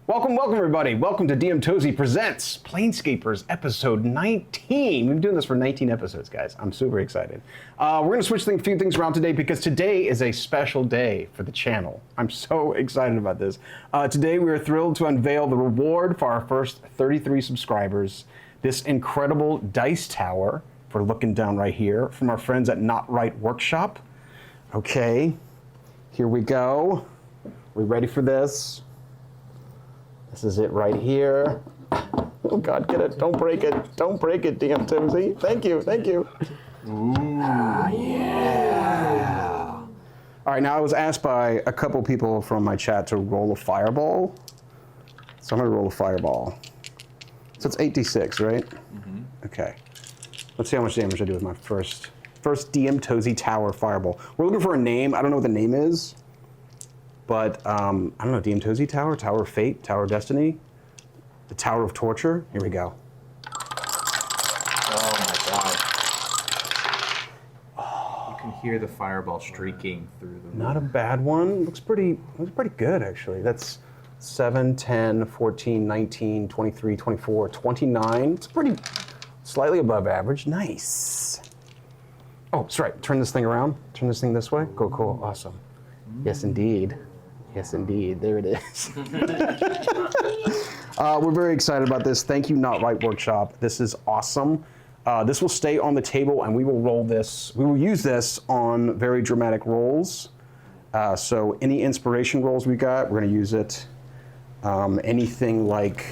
Welcome everybody. Welcome to DM Tozy Presents Planescapers episode 19. We've been doing this for 19 episodes, guys. I'm super excited. We're going to switch a few things around today because today is a special day for the channel. I'm so excited about this. Today we are thrilled to unveil the reward for our first 33 subscribers. This incredible dice tower, if we're looking down right here, from our friends at Not Right Workshop. Okay, here we go. We ready for this? This is it right here. Oh God, get it, don't break it. Don't break it, DM Tozy. Thank you, thank you. Ooh. Yeah. All right, now I was asked by a couple people from my chat to roll a fireball. So I'm gonna roll a fireball. So it's 8d6, right? Mm-hmm. Okay. Let's see how much damage I do with my first DM Tozy Tower fireball. We're looking for a name. I don't know what the name is. But, I don't know, DM Tozy Tower, Tower of Fate, Tower of Destiny, the Tower of Torture. Here we go. Oh my God. You can hear the fireball streaking through the room. Not a bad one. Looks pretty good, actually. That's 7, 10, 14, 19, 23, 24, 29. It's pretty, slightly above average. Nice. Oh, that's right. Turn this thing around. Turn this thing this way. Cool. Awesome. Yes, indeed. Yes, indeed. There it is. We're very excited about this. Thank you, Not Right Workshop. This is awesome. This will stay on the table, and we will roll this. We will use this on very dramatic rolls. So any inspiration rolls we got, we're going to use it. Anything like,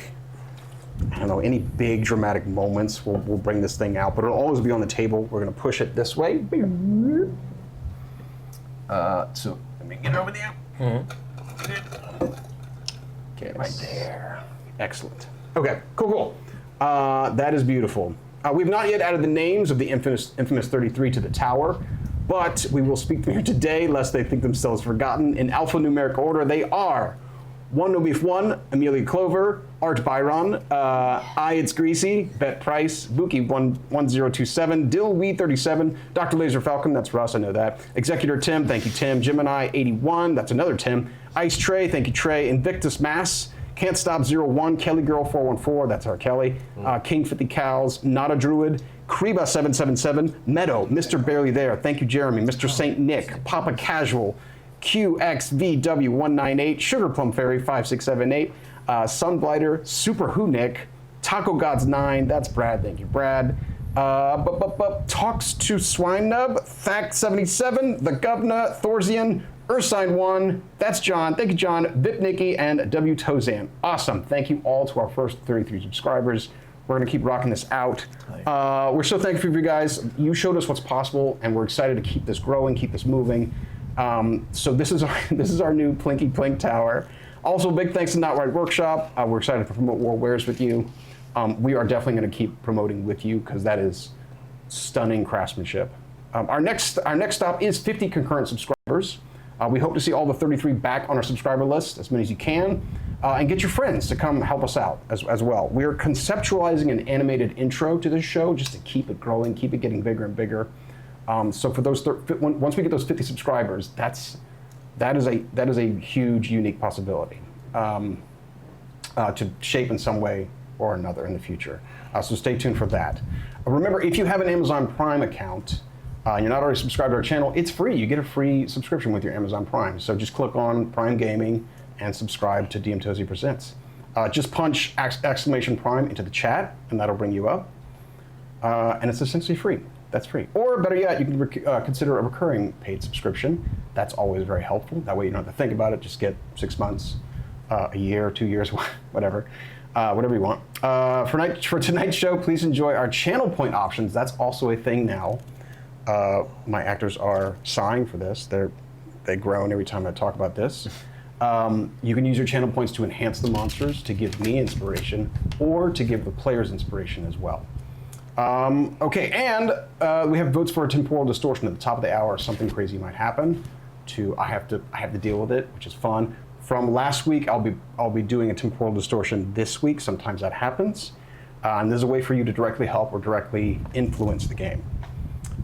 I don't know, any big dramatic moments, we'll bring this thing out. But it'll always be on the table. We're going to push it this way. So let me get over there. Okay, right there. Excellent. Okay, cool. That is beautiful. We've not yet added the names of the infamous 33 to the tower, but we will speak to them here today, lest they think themselves forgotten. In alphanumeric order, they are 1 No Beef 1, Amelia Clover, Art Byron, It's Greasy, Bet Price, Buki 1027, Dillweed 37, Dr. Laser Falcon, that's Russ, I know that. Executor Tim, thank you Tim. Gemini 81, that's another Tim. Ice Trey, thank you Trey. Invictus Mass, Can't Stop 01, Kelly Girl 414, that's our Kelly. King 50 Cows, Not a Druid, Kreba 777, Meadow, Mr. Barely There, thank you Jeremy, Mr. Saint Nick, Papa Casual, QXVW198, Sugar Plum Fairy 5678, Sunblighter, Super Who Nick, Taco Gods 9, that's Brad, thank you Brad. Talks to Swine Nub, Thack 77, The Governor, Thorzian, Ursine 1, that's John, thank you John, Vip Nikki, and W Tozan. Awesome, thank you all to our first 33 subscribers. We're gonna keep rocking this out. We're so thankful for you guys. You showed us what's possible, and we're excited to keep this growing, keep this moving. So this is our new Plinky Plink Tower. Also, big thanks to Not Right Workshop. We're excited to promote War Wares with you. We are definitely going to keep promoting with you because that is stunning craftsmanship. Our next stop is 50 concurrent subscribers. We hope to see all the 33 back on our subscriber list, as many as you can, and get your friends to come help us out as well. We are conceptualizing an animated intro to this show just to keep it growing, keep it getting bigger and bigger. So for those, once we get those 50 subscribers, that is a huge, unique possibility to shape in some way or another in the future. So stay tuned for that. Remember, if you have an Amazon Prime account, and you're not already subscribed to our channel, it's free. You get a free subscription with your Amazon Prime. So just click on Prime Gaming and subscribe to DM Tozy Presents. Just punch !Prime into the chat, and that'll bring you up. And it's essentially free. That's free. Or better yet, you can consider a recurring paid subscription. That's always very helpful. That way you don't have to think about it. Just get 6 months, a year, 2 years, whatever you want. For tonight's show, please enjoy our channel point options. That's also a thing now. My actors are sighing for this. They groan every time I talk about this. You can use your channel points to enhance the monsters, to give me inspiration, or to give the players inspiration as well. Okay, and we have votes for a temporal distortion at the top of the hour. Something crazy might happen. I have to deal with it, which is fun. From last week, I'll be doing a temporal distortion this week. Sometimes that happens, and there's a way for you to directly help or directly influence the game.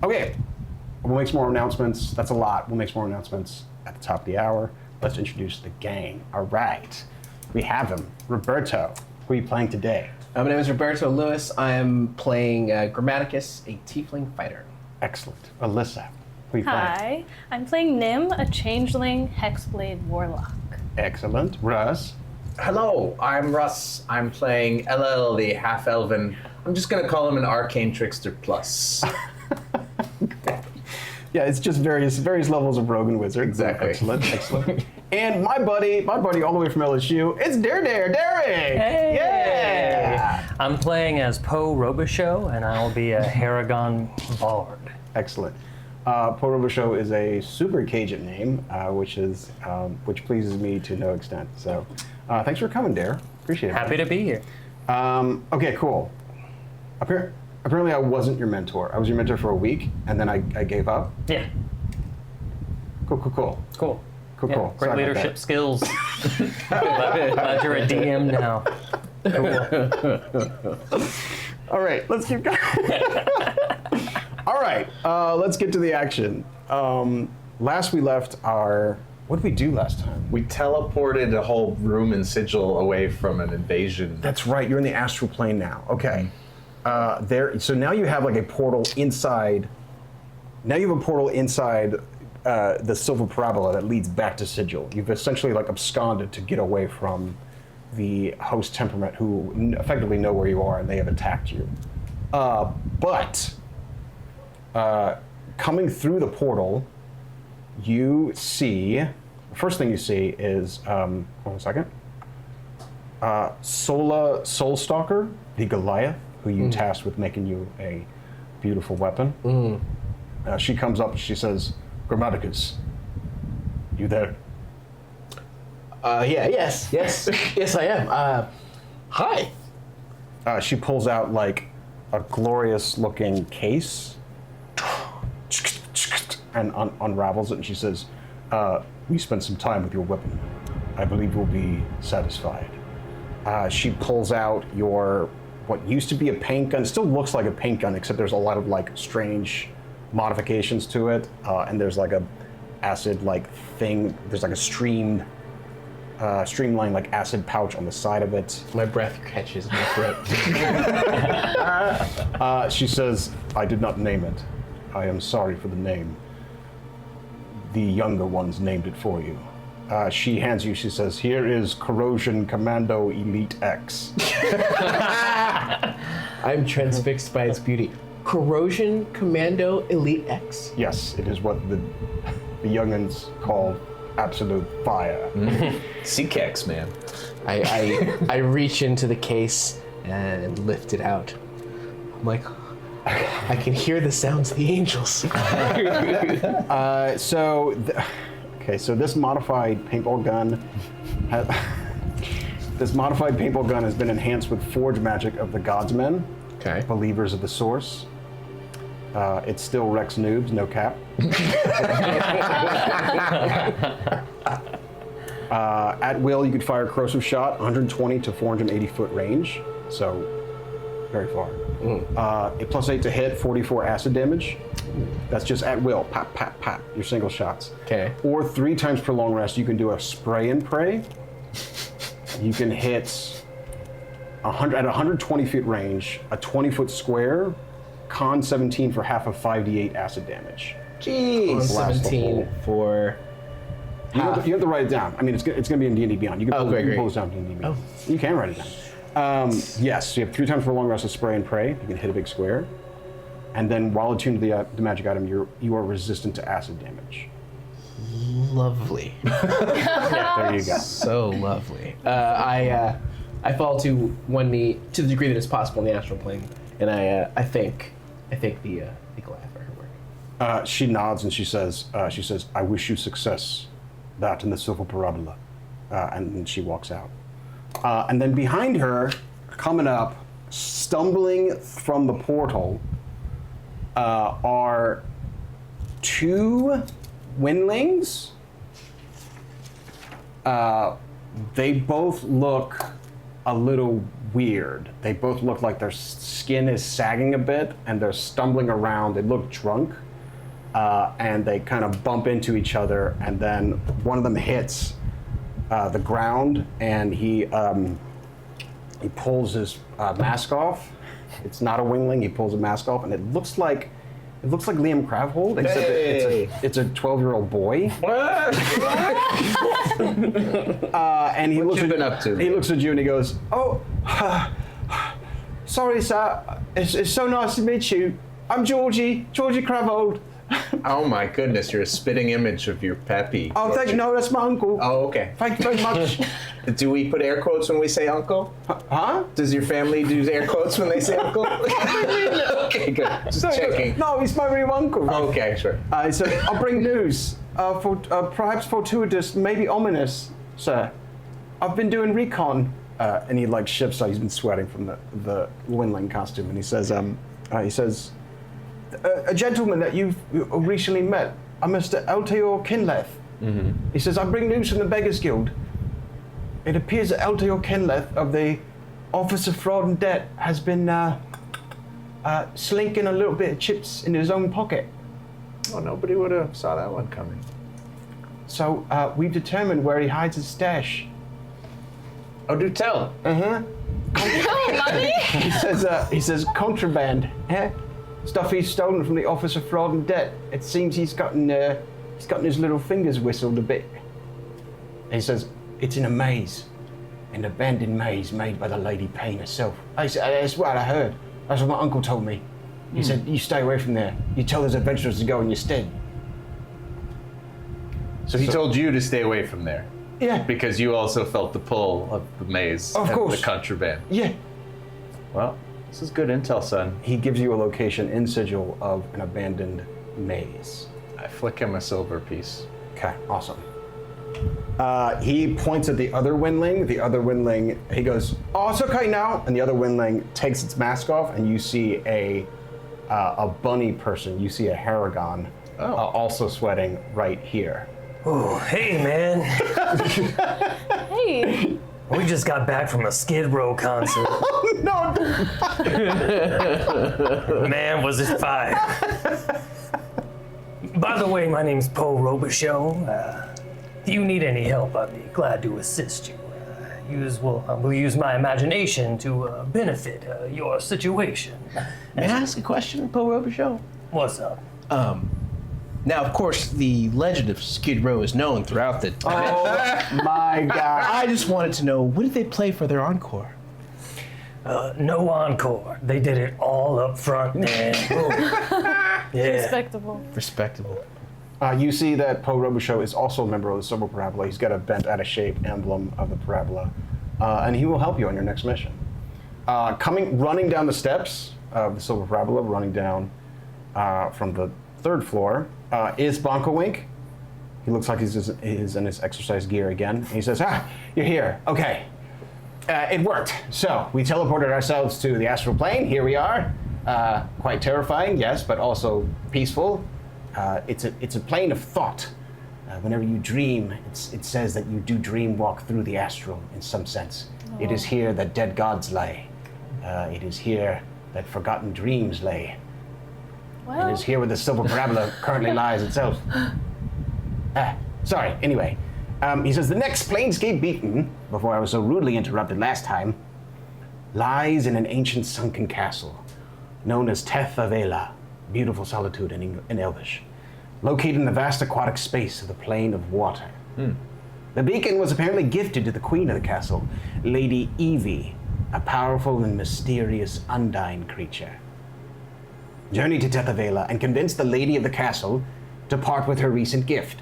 Okay, we'll make some more announcements. That's a lot. We'll make some more announcements at the top of the hour. Let's introduce the gang. All right. We have him, Roberto. Who are you playing today? My name is Roberto Lewis. I am playing Grammaticus, a tiefling fighter. Excellent. Alyssa, who are you playing? Hi, I'm playing Nim, a changeling hexblade warlock. Excellent. Russ. Hello, I'm Russ. I'm playing LL, the half-elven. I'm just gonna call him an arcane trickster plus. Yeah, it's just various levels of rogue and wizard. Exactly. Excellent. And my buddy all the way from LSU, it's Derrick. Hey. Yeah. I'm playing as Poe Robicheaux, and I'll be a Harengon Bard. Excellent. Poe Robicheaux is a super Cajun name, which pleases me to no extent. So, thanks for coming, Derrick. Appreciate it. Happy to be here. Okay, cool. Apparently, I wasn't your mentor. I was your mentor for a week, and then I gave up. Yeah. Cool. Cool. Cool. Yeah, Sorry great about leadership that. skills. glad you're a DM now. Cool. All right, let's keep going. All right, let's get to the action. Last we left what did we do last time? We teleported a whole room and sigil away from an invasion. That's right, you're in the astral plane now. Okay. So now you have like a portal inside. Now you have a portal inside the Silver Parabola that leads back to Sigil. You've essentially like absconded to get away from the host temperament, who effectively know where you are and they have attacked you. But coming through the portal, you see. The first thing you see is hold on a second. Soulstalker, the Goliath, who you tasked with making you a beautiful weapon. She comes up and she says, Grammaticus, you there? Yes, I am. Hi. She pulls out like a glorious looking case and unravels it, and she says, we spent some time with your weapon. I believe you'll be satisfied. She pulls out what used to be a paint gun. It still looks like a paint gun, except there's a lot of like strange modifications to it, and there's like a acid like thing. There's like a streamlined like acid pouch on the side of it. My breath catches in my throat. She says, I did not name it. I am sorry for the name. The younger ones named it for you. She hands you, she says, here is Corrosion Commando Elite X. I'm transfixed by its beauty. Corrosion Commando Elite X. Yes, it is what the youngins call absolute fire. Seakex, man. I reach into the case and lift it out. I'm like, I can hear the sounds of the angels. So this modified paintball gun has been enhanced with Forge magic of the Godsmen, Okay. believers of the Source. It still wrecks noobs, no cap. At will, you could fire a corrosive shot, 120 to 480 foot range, so very far. A +8 to hit, 44 acid damage. That's just at will, pop, pop, pop, your single shots. Okay. Or 3 times per long rest, you can do a spray and pray. You can hit at 120 feet range, a 20-foot square, con 17 for half of 5d8 acid damage. Jeez. Blast the 17 hole. for You have to write it down. I mean, it's going to be in D&D Beyond. You can pull, great, you can great. pull this down in D&D Beyond. You can write it down. Yes, so you have 3 times for long rest of spray and pray. You can hit a big square. And then while attuned to the magic item, you are resistant to acid damage. lovely. There you go. So lovely. I fall to one knee to the degree that it's possible in the astral plane, and I thank the Goliath for her work. She nods and she says, I wish you success, that in the Silver Parabola. And then she walks out. And then behind her, coming up, stumbling from the portal, are 2 windlings. They both look a little weird. They both look like their skin is sagging a bit and they're stumbling around. They look drunk. And they kind of bump into each other, and then one of them hits the ground, and he pulls his mask off. It's not a wingling. He pulls a mask off, and it looks like Liam Cravhold, except it's a 12-year-old boy. And he looks you been up to? He looks at you and he goes, "Oh, sorry, sir. It's so nice to meet you. I'm Georgie Cravhold." Oh my goodness, you're a spitting image of your pappy. Oh, thank you. No, that's my uncle. Oh, okay. Thank you very much. Do we put air quotes when we say uncle? Huh? Does your family do air quotes when they say uncle? Okay, good. Just checking. No, he's my real uncle. Okay, sure. He said, "I'll bring news, for perhaps fortuitous, maybe ominous, sir. I've been doing recon." And he shifts, so he's been sweating from the windling costume, and he says, "A gentleman that you've recently met, a Mr. Elteor Kinleth." Mm-hmm. He says, "I bring news from the Beggars Guild. It appears that Elteor Kinleth of the Office of Fraud and Debt has been slinking a little bit of chips in his own pocket. Oh, nobody would have saw that one coming. So we've determined where he hides his stash." Oh, do tell. No, money? He says contraband, stuff he's stolen from the Office of Fraud and Debt. It seems he's gotten his little fingers whistled a bit. And he says it's in a maze, an abandoned maze made by the Lady Payne herself. That's what I heard. That's what my uncle told me. He said you stay away from there. You tell those adventurers to go in your stead. So he told you to stay away from there. Yeah. Because you also felt the pull of the maze. Of and course. the contraband. Yeah. Well, this is good intel, son. He gives you a location in Sigil of an abandoned maze. I flick him a silver piece. Okay, awesome. He points at the other windling. The other windling, he goes, "Oh, it's okay now." And the other windling takes its mask off, and you see a bunny person. You see a Harengon, also sweating right here. Oh, hey, man. Hey. We just got back from a Skid Row concert. No. Man, was it fire. By the way, my name's Poe Robicheaux. If you need any help, I'd be glad to assist you. We'll use my imagination to benefit your situation. May I ask a question, Poe Robicheaux? What's up? Now, of course, the legend of Skid Row is known throughout the. Oh my God! I just wanted to know, what did they play for their encore? No encore. They did it all up front, man. Yeah. Respectable. Respectable. You see that Poe Robicheaux is also a member of the Silver Parabola. He's got a bent out of shape emblem of the parabola, and he will help you on your next mission. Running down the steps of the Silver Parabola, running down from the third floor, is Bonkawink. He looks like he's in his exercise gear again. He says, "You're here. Okay. It worked. So we teleported ourselves to the astral plane. Here we are. Quite terrifying, yes, but also peaceful. It's a plane of thought. Whenever you dream, it says that you do dream walk through the astral in some sense. It is here that dead gods lay. It is here that forgotten dreams lay. Well, It is here where the Silver Parabola currently lies itself." Sorry, anyway. He says, "The next planescape beacon, before I was so rudely interrupted last time, lies in an ancient sunken castle known as Teth Avela, beautiful solitude in Elvish, located in the vast aquatic space of the plane of water. The beacon was apparently gifted to the queen of the castle, Lady Evie, a powerful and mysterious undine creature. Journey to Teth Avela and convince the lady of the castle to part with her recent gift.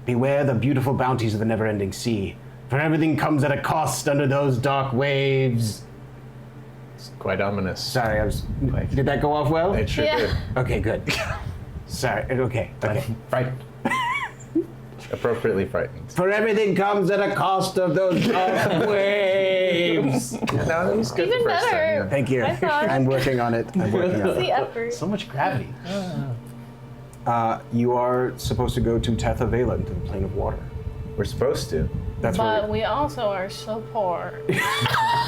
Beware the beautiful bounties of the never-ending sea, for everything comes at a cost under those dark waves." It's quite ominous. Sorry, did that go off well? It sure Yeah. did. Okay, good. Sorry, okay. Frightened. Appropriately frightened. For everything comes at a cost of those dark waves. No, that was good Even the first better. time. Thank you. I thought- I'm working on it. the effort. So much gravity. You are supposed to go to Teth Avela, into the plane of water. We're supposed to. That's But where we also are so poor.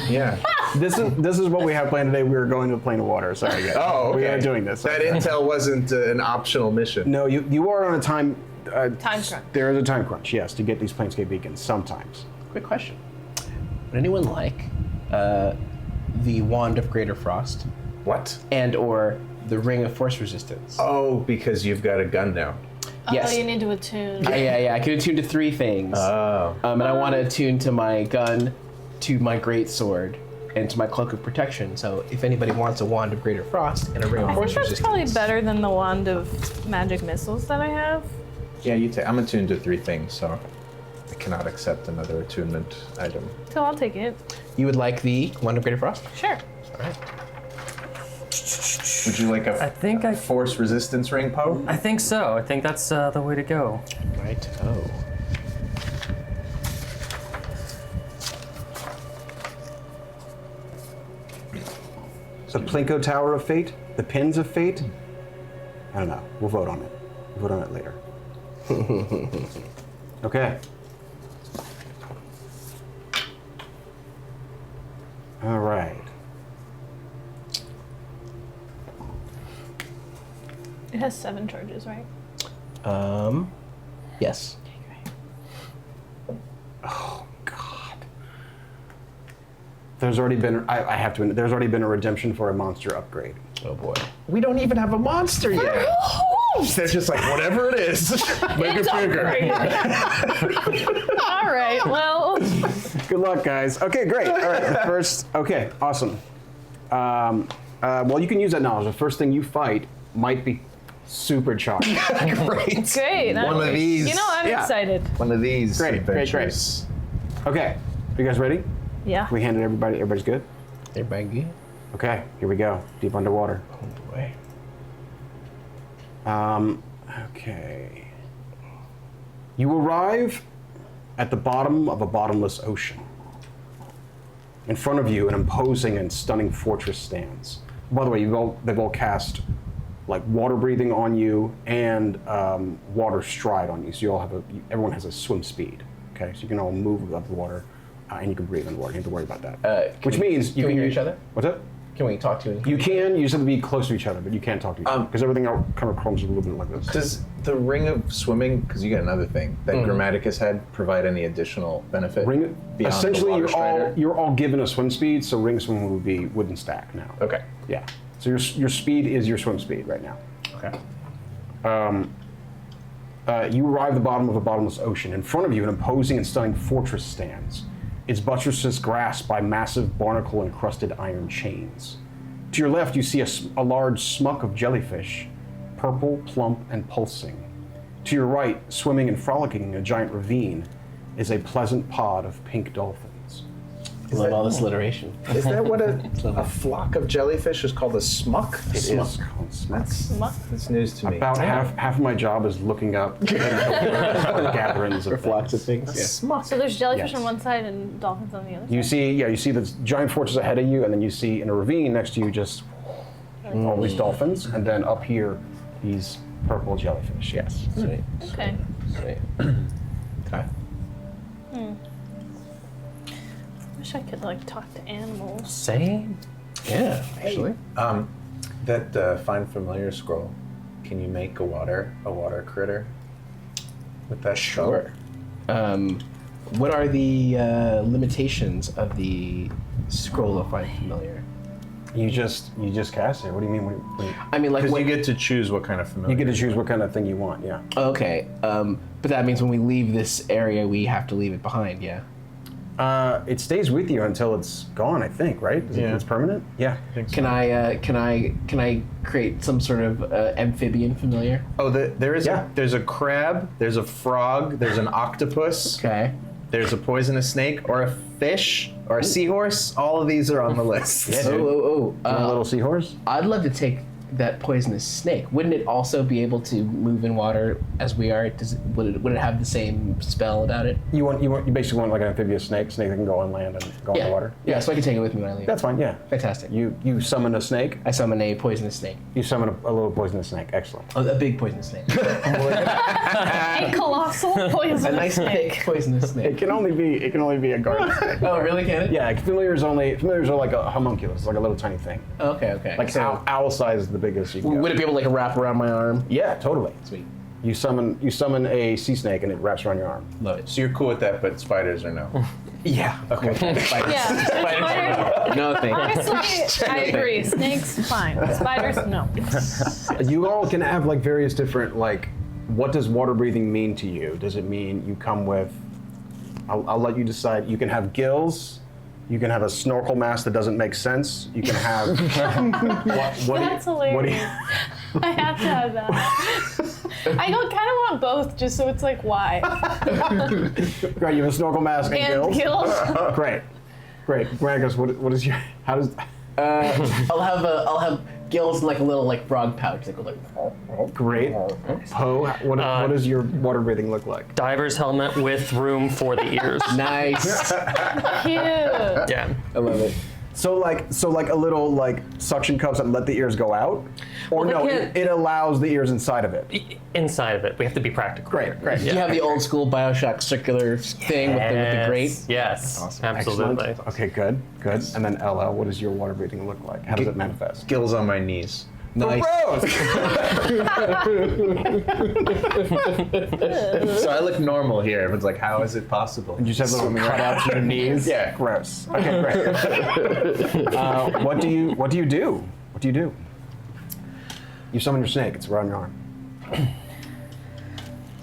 Yeah. this is what we have planned today. We are going to the plane of water. Sorry, guys. Oh, okay. We are doing this. That intel wasn't an optional mission. No, you are on a time. Time crunch. There is a time crunch, yes, to get these Planescape beacons sometimes. Quick question. Would anyone like the Wand of Greater Frost What? and or the Ring of Force Resistance? Oh, because you've got a gun now. Yes. Oh, you need to attune. Yeah. I can attune to 3 things. Oh. And I want to attune to my gun, to my greatsword, and to my Cloak of Protection. So if anybody wants a Wand of Greater Frost and a Ring of I Force think that's Resistance. probably better than the wand of magic missiles that I have. Yeah, you take. I'm attuned to 3 things, so I cannot accept another attunement item. So I'll take it. You would like the Wand of Greater Frost? Sure. All right. Would you like a I think I force resistance ring, Poe? I think so. I think that's the way to go. Right. Oh. The Plinko Tower of Fate? The Pins of Fate? I don't know. We'll vote on it. We'll vote on it later. Okay. All right. It has 7 charges, right? Yes. Oh God. There's already been. I have to. There's already been a redemption for a monster upgrade. Oh boy. We don't even have a monster yet. They're just like, whatever it is, make it It's bigger. upgraded. All right, well, Good luck, guys. Okay, great. All right. The first. Okay, awesome. Well, you can use that knowledge. The first thing you fight might be supercharged. Great. great. One of these. You know, I'm Yeah. excited. One of these Great, adventures. Okay. Are you guys ready? Yeah. We handed everybody. Everybody's good. Everybody good? Okay. Here we go. Deep underwater. Oh boy. Okay. You arrive at the bottom of a bottomless ocean. In front of you, an imposing and stunning fortress stands. By the way, they've all cast like water breathing on you and water stride on you. So you all have everyone has a swim speed. Okay, so you can all move above the water and you can breathe underwater. You don't have to worry about that. Which means you can we can hear each other? What's that? Can we talk to You can. You just have to be close to each other, but you can't talk to each other because everything else kind of comes a little bit like this. Does the ring of swimming, because you got another thing, that Grammaticus had, provide any additional benefit? Ring, beyond essentially, the water strider? you're all given a swim speed, so ring swim wouldn't stack now. Okay. Yeah. So your speed is your swim speed right now. Okay. You arrive at the bottom of a bottomless ocean. In front of you, an imposing and stunning fortress stands. Its buttresses grasped by massive barnacle-encrusted iron chains. To your left, you see a large smuck of jellyfish, purple, plump, and pulsing. To your right, swimming and frolicking in a giant ravine, is a pleasant pod of pink dolphins. I love all this alliteration. Is that what a flock of jellyfish is called? A smuck? It is called smucks. That's news to me. About half of my job is looking up gatherings of Flocks of things. things. Yeah. Smuck. So there's jellyfish Yes. on one side and dolphins on the other You side. see the giant fortress ahead of you, and then you see in a ravine next to you just all these dolphins, and then up here these purple jellyfish. Yes. Sweet. Okay. Sweet. Okay. Wish I could like talk to animals. Same. Yeah, actually. That find familiar scroll. Can you make a water critter with that spell? Sure. What are the limitations of the scroll of Find Familiar? You just cast it. What do you mean? I mean, like, Because when, you get to choose what kind of familiar. You get to choose what kind of thing you want. Yeah. okay. But that means when we leave this area, we have to leave it behind. Yeah. It stays with you until it's gone. I think. Right? Yeah. It's permanent. Yeah. Can I create some sort of amphibian familiar? Oh, there's Yeah. a crab, there's a frog, there's an octopus, Okay. there's a poisonous snake, or a fish, or a seahorse. All of these are on the list. Yeah, Oh, dude. oh, oh. A little seahorse. I'd love to take that poisonous snake. Wouldn't it also be able to move in water as we are? Would it have the same spell about it? You basically want like an amphibious snake that can go on land and go Yeah. on the water. Yeah, so I can take it with me when I leave. That's fine. Yeah. fantastic. You summon a snake. I summon a poisonous snake. You summon a little poisonous snake. Excellent. A big poisonous snake. A colossal poisonous A nice snake. thick poisonous snake. It can only be a garden snake. Oh, really? Can it? Yeah, familiars are like a homunculus, like a little tiny thing. Okay, okay. Like so, owl size is the biggest you can would go. it be able to like wrap around my arm? Yeah, totally. Sweet. You summon a sea snake and it wraps around your arm. Love it. So you're cool with that, but spiders are no. Yeah. Okay. Yeah. Spider- No thanks. Honestly, I agree. Snakes, fine. Spiders, no. You all can have like various different like. What does water breathing mean to you? Does it mean you come with? I'll let you decide. You can have gills. You can have a snorkel mask that doesn't make sense. You can have. what That's hilarious. I have to have that. I kind of want both, just so it's like, why? Right, you have a snorkel mask and And gills. gills. Great. Gragas, what is your? How does? I'll have gills and like a little like frog pouch that goes like. Great. Poe, what does your water breathing look like? Diver's helmet with room for the ears. Nice. Cute. Yeah. I love it. So like a little like suction cups that let the ears go out, or Well, no, they can't- it allows the ears inside of it. Inside of it, we have to be practical. Great. Do you have the old school Bioshock circular thing with the grate? Yes. Awesome. Absolutely. Excellent. Okay, good. And then LL, what does your water breathing look like? How does it manifest? Gills on my knees. Nice. So I look normal here. Everyone's like, how is it possible? You just have little cutouts in your knees. Yeah. Gross. Okay, great. What do you do? You summon your snake. It's around your arm.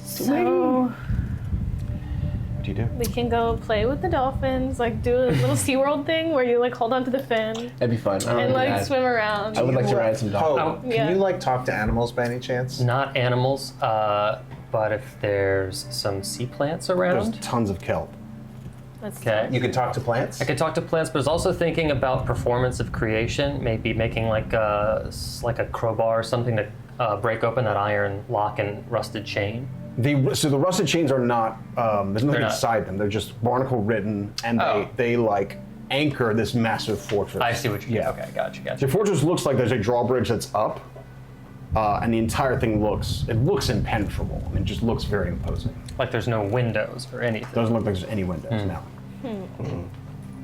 So What do you do? we can go play with the dolphins, like do a little SeaWorld thing where you like hold onto the fin That'd be fun. and like swim around. I would like to ride some Oh, dolphins. can Yeah. you like talk to animals by any chance? Not animals, but if there's some sea plants There's around. tons of kelp. That's Okay. You can talk to plants? I could talk to plants, but I was also thinking about performance of creation, maybe making like a crowbar or something to break open that iron lock and rusted chain. So the rusted chains are not. There's nothing not. inside them. They're just barnacle ridden, and Oh. they like anchor this massive fortress. I see what you mean. Yeah. Okay, gotcha. The fortress looks like there's a drawbridge that's up, and the entire thing looks impenetrable. I mean, it just looks very imposing. Like there's no windows or anything. Doesn't look like there's any windows now.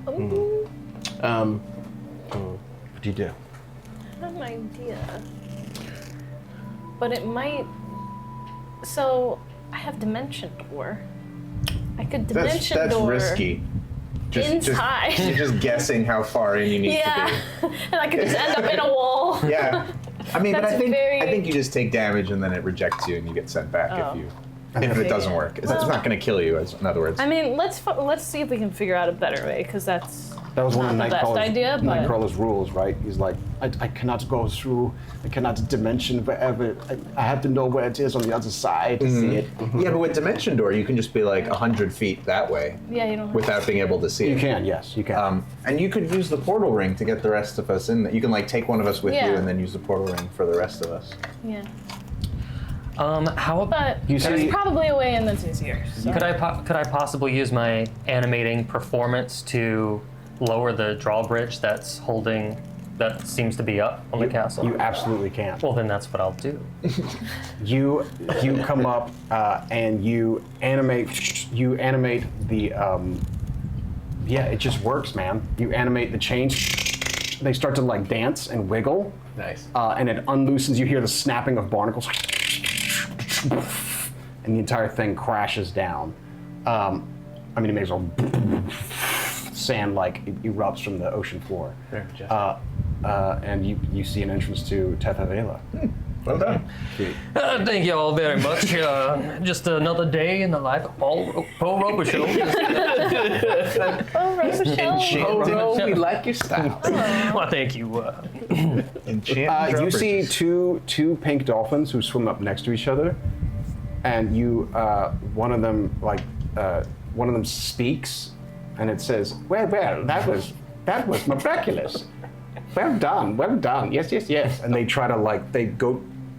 Ooh, What do you do? I have an idea. But it might. So I have dimension door. I could dimension That's door risky. inside. You're just guessing how far in you need Yeah, to and I could just end up in a wall. be. Yeah. I mean, but That's I think very- you just take damage and then it rejects you and you get sent back Oh. if it doesn't work. It's Well- not going to kill you. In other words. I mean, let's see if we can figure out a better way, because that's That was one of not the best idea. But Nightcrawler's rules, right? He's like, I cannot go through. I cannot dimension wherever. I have to know where it is on the other side to see it. Yeah, but with Dimension Door, you can just be like 100 feet that way yeah, you don't. Have without being able to see You it. can, yes, you can. And you could use the portal ring to get the rest of us in. You can like take one of us with Yeah. you and then use the portal ring for the rest of us. Yeah, How but You there's see- probably a way in that's easier. So. could I possibly use my animating performance to lower the drawbridge that seems to be up on the castle? You absolutely can. Well, then that's what I'll do. You come up and you animate the yeah, it just works, man. You animate the chains. They start to like dance and wiggle. Nice. And it unloosens. You hear the snapping of barnacles, and the entire thing crashes down. I mean, it makes all sand like erupts from the ocean floor. Very majestic. And you see an entrance to Tethevela. Well done. Thank you all very much. Just another day in the life of Poe Robicheaux. Oh, Robicheaux. Oh, we like your style. Well, thank you. Enchant You see two pink dolphins who swim up next to each other, and one of them speaks, and it says, "Well, that was miraculous. Well done. Yes. And they try to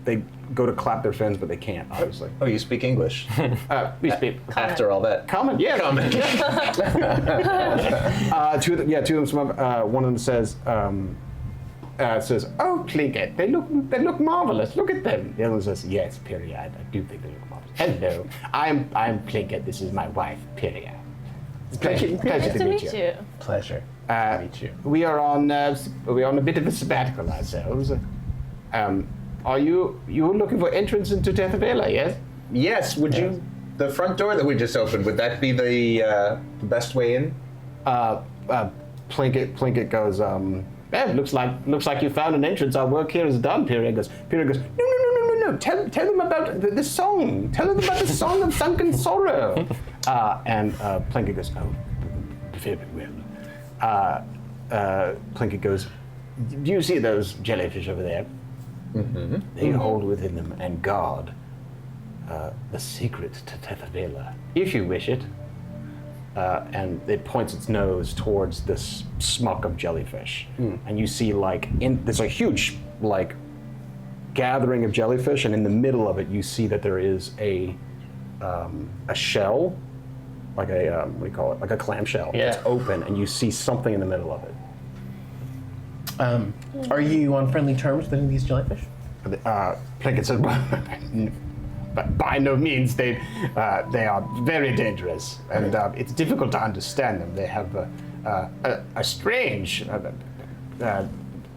they go to clap their fins, but they can't, obviously. Oh, you speak English. We speak After all that. common, yeah. Common. Two of them swim up. One of them says, "Oh, Plinkett, they look marvelous. Look at them." The other one says, "Yes, Period. I do think they look marvelous. Hello, I'm Plinkett. This is my wife, Period. It's pleasure Nice to meet you. Pleasure. To meet you. We are on a bit of a sabbatical ourselves. Are you looking for entrance into Tethavela, yes? Yes, would you... The front door that we just opened, would that be the best way in? Plinkett goes, looks like you found an entrance. Our work here is done. Pyria goes, no. Tell them about the song. Tell them about the song of sunken sorrow. And Plinkett goes, oh, very well. Plinkett goes, do you see those jellyfish over there? Mm-hmm. They hold within them and guard the secret to Tethavela, if you wish it. And it points its nose towards this smuck of jellyfish. And you see there's a huge gathering of jellyfish, and in the middle of it you see that there is a shell, like a, what do you call it, like a clam shell. Yeah. It's open, and you see something in the middle of it. Are you on friendly terms with any of these jellyfish? Plinkett said, but by no means. They are very dangerous, and it's difficult to understand them. They have a strange,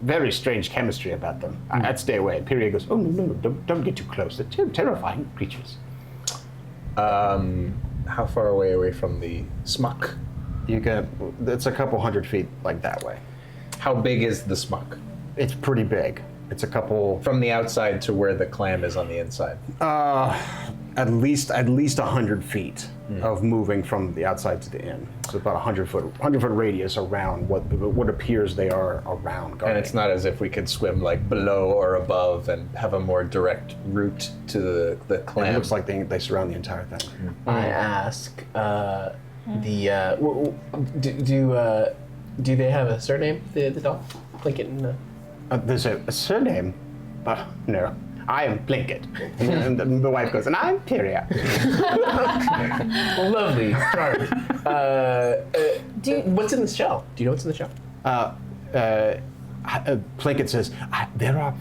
very strange chemistry about them. I'd stay away. Pyria goes, oh, no, don't get too close. They're terrifying creatures. How far away from the smuck? It's a couple 100 feet, that way. How big is the smuck? It's pretty big. It's a couple... From the outside to where the clam is on the inside? At least 100 feet of moving from the outside to the in. So about 100 foot radius around what appears they are around. And it's not as if we could swim below or above and have a more direct route to the clam. It looks like they surround the entire thing. I ask, do they have a surname, the doll? Plinkett and... There's a surname, but no. I am Plinkett. And the wife goes, and I'm Pyria. Lovely. Charming. What's in the shell? Do you know what's in the shell? Plinkett says, there are...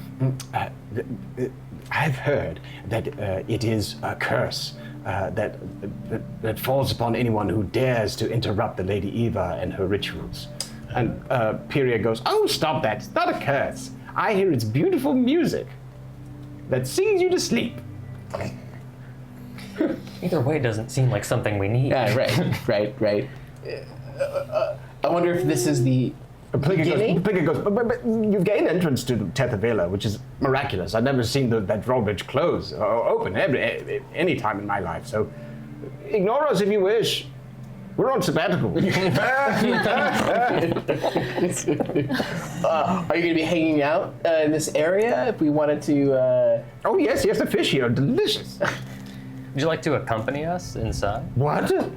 I've heard that it is a curse that falls upon anyone who dares to interrupt the Lady Eva and her rituals. And Pyria goes, oh, stop that. It's not a curse. I hear it's beautiful music that sings you to sleep. Either way, it doesn't seem like something we need. Right. I wonder if this is the beginning? Plinkett goes, but you've gained entrance to Tethavela, which is miraculous. I've never seen that drawbridge close or open any time in my life. So ignore us if you wish. We're on sabbatical. Are you going to be hanging out in this area if we wanted to... Oh, yes, the fish here are delicious. Would you like to accompany us inside? What? No.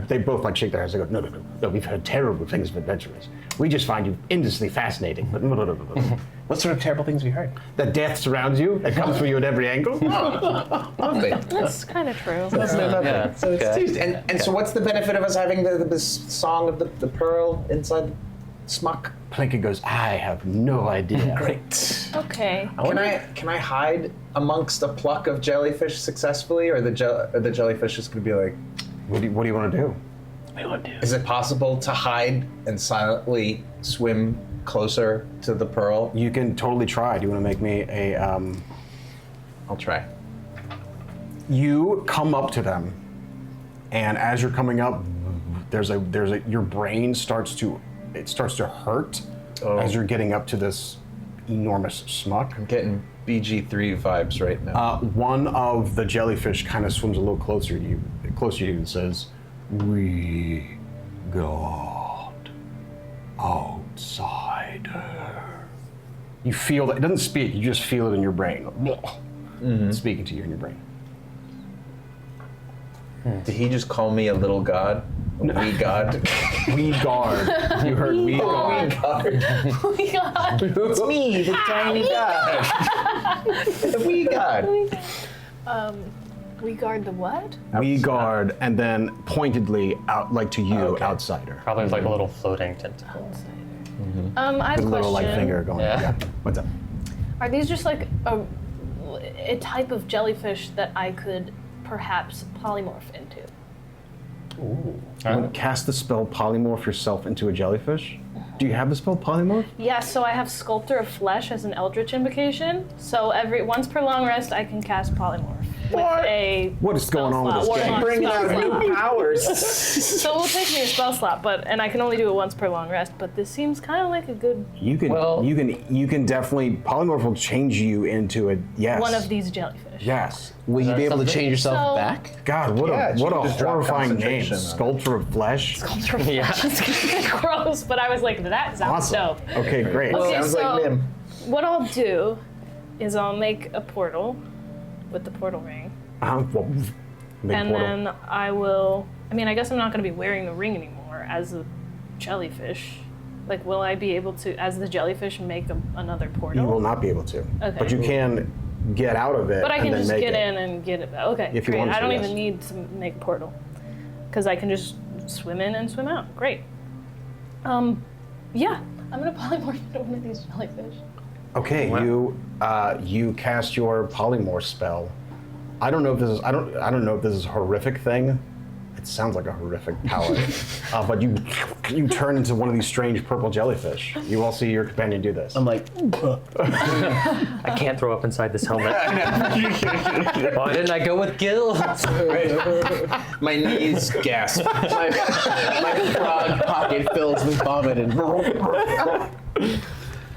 They both shake their heads. They go, no. We've heard terrible things of adventurers. We just find you endlessly fascinating. But no. What sort of terrible things have you heard? That death surrounds you. That comes for you at every angle. Lovely. That's kind of true. Yeah. So it's Tuesday. And so what's the benefit of us having this song of the pearl inside the smuck? Plinkett goes, I have no idea. Great. Okay. Can I hide amongst a pluck of jellyfish successfully, or the jellyfish is going to be like... What do you want to do? Is it possible to hide and silently swim closer to the pearl? You can totally try. Do you want to make me a... I'll try. You come up to them, and as you're coming up, your brain starts to hurt as you're getting up to this enormous smuck. I'm getting BG3 vibes right now. One of the jellyfish kind of swims a little closer to you and says, "We got outsider." You feel that it doesn't speak. You just feel it in your brain. It's speaking to you in your brain. Did he just call me a little god? We god? We guard. You heard we guard. We god. Oh my god. It's me, the tiny god. We god. We guard the what? We guard, and then pointedly out, to you, outsider. Probably with a little floating tentacle. I have a With a little question. finger going. Yeah. What's up? Are these just a type of jellyfish that I could perhaps polymorph into? You want to cast the spell polymorph yourself into a jellyfish? Do you have the spell polymorph? Yeah, so I have Sculptor of Flesh as an Eldritch invocation. So once per long rest, I can cast Polymorph. What is going on with this game? Bringing out new powers. So it will take me a spell slot, and I can only do it once per long rest. But this seems kind of like a good You can definitely polymorph will change you into one of these jellyfish. Yes. Will you be able to change yourself So- back? God, what Yeah, a you what can a just drop horrifying name. concentration on it. Sculptor of Flesh. Sculptor of Flesh is gonna be gross, but I was like, that sounds Awesome. dope. Okay, great. Okay, Sounds so like Nim. what I'll do is I'll make a portal with the portal ring. Well, big And portal. then I will. I mean, I guess I'm not going to be wearing the ring anymore as a jellyfish. Like, will I be able to, as the jellyfish, make another portal? You will not be able to. Okay. But you can get out of it. But I and can then just make get it. in and get it. Okay, If you great. want I to, don't yes. even need to make a portal because I can just swim in and swim out. Great. Yeah, I'm gonna polymorph into one of these jellyfish. Okay, you cast your polymorph spell. I don't know if this is I don't know if this is a horrific thing. It sounds like a horrific power. But you turn into one of these strange purple jellyfish. You all see your companion do this. I'm like, I can't throw up inside this helmet. Why didn't I go with Gil? my knees gasp. My frog pocket fills with vomit and.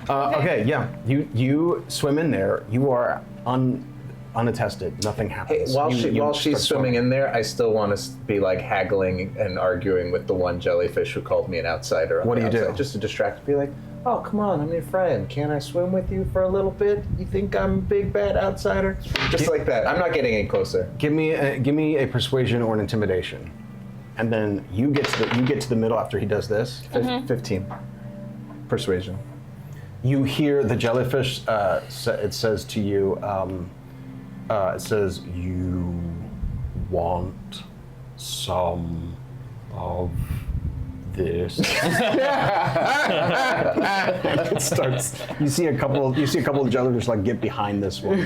Okay, yeah. You swim in there. You are unattested. Nothing happens. While You she's start swimming in there, I still want to be like haggling and arguing with the one jellyfish who called me an outsider. on What the do you do? outside, just to distract? Be like, oh, come on, I'm your friend. Can I swim with you for a little bit? You think I'm a big bad outsider? Just like that. I'm not getting any closer. Give me a persuasion or an intimidation, and then you get to the middle after he does this. 15. Persuasion. You hear the jellyfish. It says to you. It says you want some of this. It starts. You see a couple of jellyfish like get behind this one.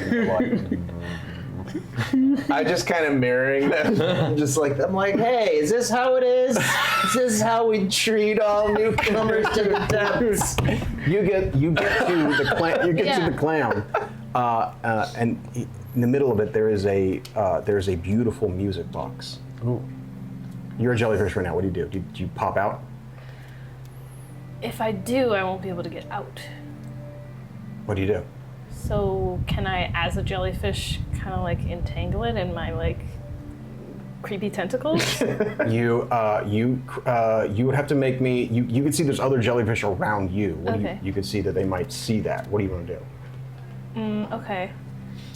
I just kind of mirroring them. Just like, I'm like, hey, is this how it is? Is this how we treat all newcomers to the depths? You get to the clam. You get to the clam, and in the middle of it there is a beautiful music box. Ooh. You're a jellyfish right now. What do? Do you pop out? If I do, I won't be able to get out. What do you do? So can I, as a jellyfish, kind of like entangle it in my like creepy tentacles? You would have to make me. You can see there's other jellyfish around you. Okay. You could see that they might see that. What do you want to do? Okay.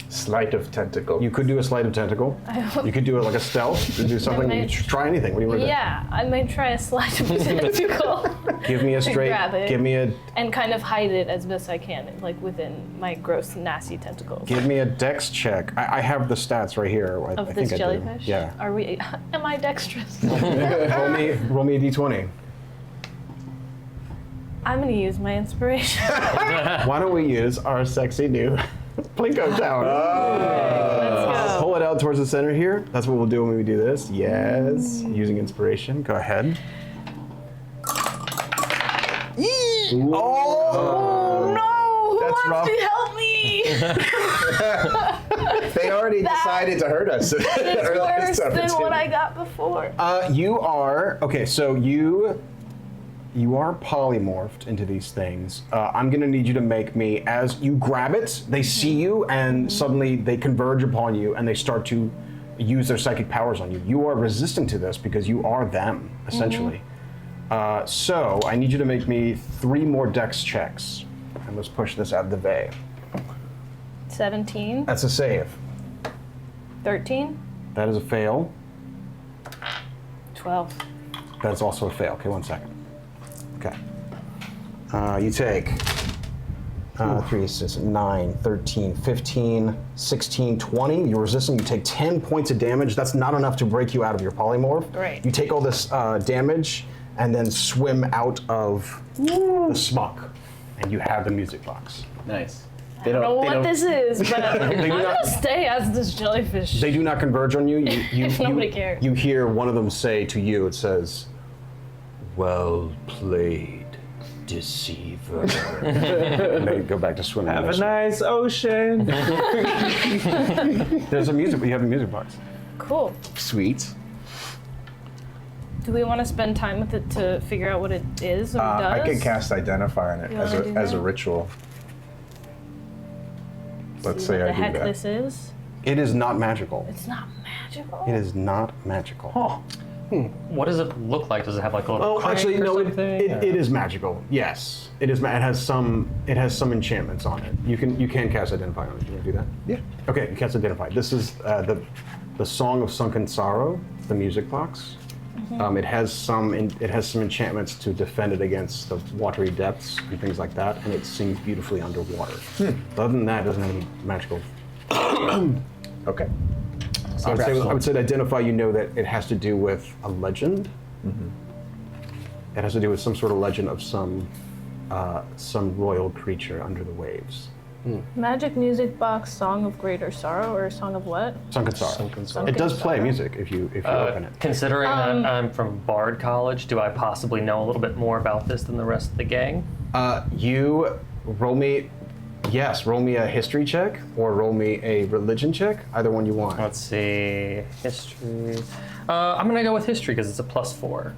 Sleight of tentacle. You could do a sleight of tentacle. You could do it like a stealth. You could do something. might- Try anything. What do you want to Yeah, I might try a slide of tentacle. do? Give me a straight. grab it. Give me a. And kind of hide it as best I can, like within my gross, nasty tentacles. Give me a dex check. I have the stats right here. I Of think this I do. jellyfish? Yeah. Are we? Am I dexterous? roll me a d20. I'm gonna use my inspiration. Why don't we use our sexy new Plinko tower? Let's go. Pull it out towards the center here. That's what we'll do when we do this. Yes. Using inspiration. Go ahead. Oh no! Who That's wants rough. to help me? They already decided to hurt us. It's worse than what I got before. You are okay. So you are polymorphed into these things. I'm gonna need you to make me, as you grab it, they see you and suddenly they converge upon you and they start to use their psychic powers on you. You are resistant to this because you are them, essentially. So I need you to make me 3 more dex checks. And let's push this out of the way. 17, That's a save. 13, That is a fail. 12. That's also a fail. Okay, 1 second. Okay. You take 3, 6, 9, 13, 15, 16, 20. You're resistant. You take 10 points of damage. That's not enough to break you out of your polymorph. Right. You take all this damage and then swim out of the smuck, and you have the music box. Nice. I don't know what this is, but I'm do not- gonna stay as this jellyfish. They do not converge on you. Nobody cares. You hear one of them say to you, it says, "Well played." deceiver. And they go back to swimming. Have a nice ocean. There's a music, but you have a music box. Cool. Sweet. Do we want to spend time with it to figure out what it is or does? I could cast Identify on it You as wanna do a that? ritual. Let's See say what I the do heck that. this is. It is not magical. It's not magical. It is not magical. What does it look like? Does it have like a little Oh, crank actually, or no. something? It is magical. Yes, it is. It has some enchantments on it. You can cast Identify on it. You want to do that? Yeah. Okay, you cast Identify. This is the Song of Sunken Sorrow, the music box. It has some enchantments to defend it against the watery depths and things like that, and it sings beautifully underwater. Other than that, it doesn't have any magical. Okay. I would say Identify. You know that it has to do with a legend. It has to do with some sort of legend of some royal creature under the waves. Magic music box, Song of Greater Sorrow, or Song of what? Sunken Sorrow. Sunken Sorrow. It does play music if you open it. Considering that I'm from Bard College, do I possibly know a little bit more about this than the rest of the gang? You roll me a history check or roll me a religion check. Either one you want. Let's see. History. I'm going to go with history because it's a +4.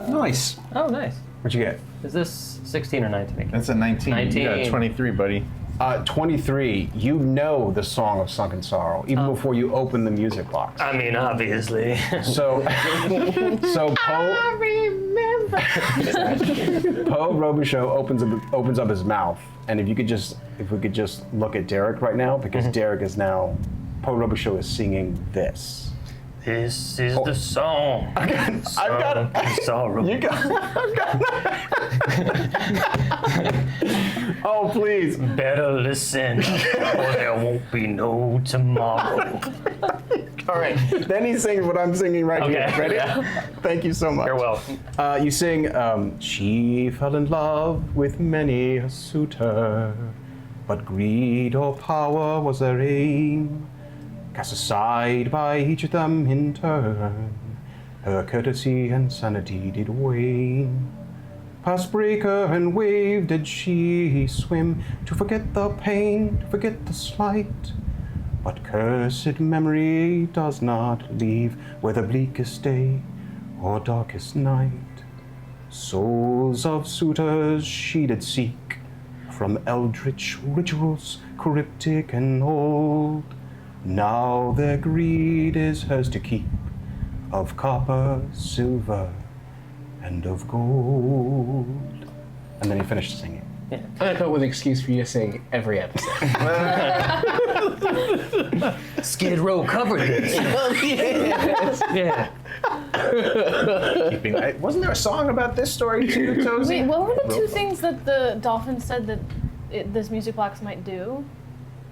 Nice. Oh, nice. What'd you get? Is this 16 or 19 again? That's a 19. You 19. got 23, buddy. 23. You know the Song of Sunken Sorrow even before you open the music box. I mean, obviously. So Poe Robicheaux opens up his mouth, and if we could just look at Derrick right now, because Derrick is now Poe Robicheaux is singing this. This is the song. I've got Sorrow. You got. Oh please. Better listen, or there won't be no tomorrow. All right. Then he sings what I'm singing right Okay. here. Ready? Yeah. Thank you so much. You're welcome. You sing, she fell in love with many a suitor, but greed or power was their aim. Cast aside by each of them in turn, her courtesy and sanity did wane. Past breaker and wave did she swim, to forget the pain, to forget the slight. But cursed memory does not leave, whether bleakest day or darkest night. Souls of suitors she did seek, from eldritch rituals cryptic and old. Now their greed is hers to keep, of copper, silver, and of gold. And then he finished singing. I'm gonna come up with an excuse for you to sing every episode. Skid Row covered this. Yeah. Wasn't there a song about this story too, Tozy? Wait, what were the two things that the dolphin said that this music box might do?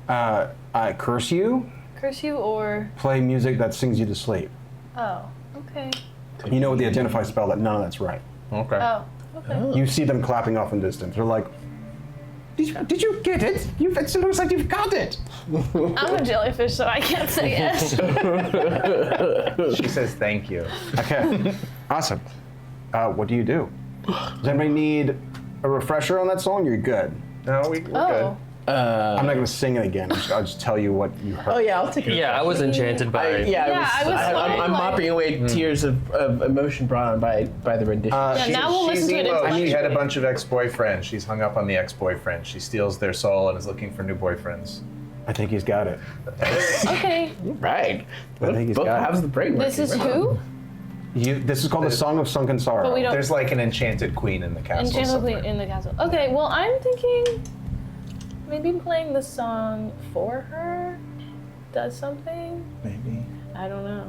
I curse you, Curse you or... play music that sings you to sleep. Oh, okay. You know with the identify spell that none of that's right. Okay. Oh, okay. You see them clapping off in distance. They're like, did you get it? It looks like you've got it. I'm a jellyfish, so I can't say yes. She says thank you. Okay, awesome. What do you do? Does anybody need a refresher on that song? You're good. No, we're Oh, I'm not going to sing it again. I'll just tell you what you heard. Oh yeah, I'll take it. Yeah, I was enchanted by. I was wondering, I'm like- mopping away tears of emotion brought on by the rendition. yeah, now we'll listen to it She had a intellectually. bunch of ex-boyfriends. She's hung up on the ex-boyfriend. She steals their soul and is looking for new boyfriends. I think he's got it. Okay, Right. I think he's Both got it. halves of the brain. this is who? This is called the Song of Sunken Sorrow. But we don't... There's like an enchanted queen in the castle. Enchanted somewhere. Queen in the castle. Okay, well, I'm thinking maybe playing the song for her does something. Maybe. I don't know.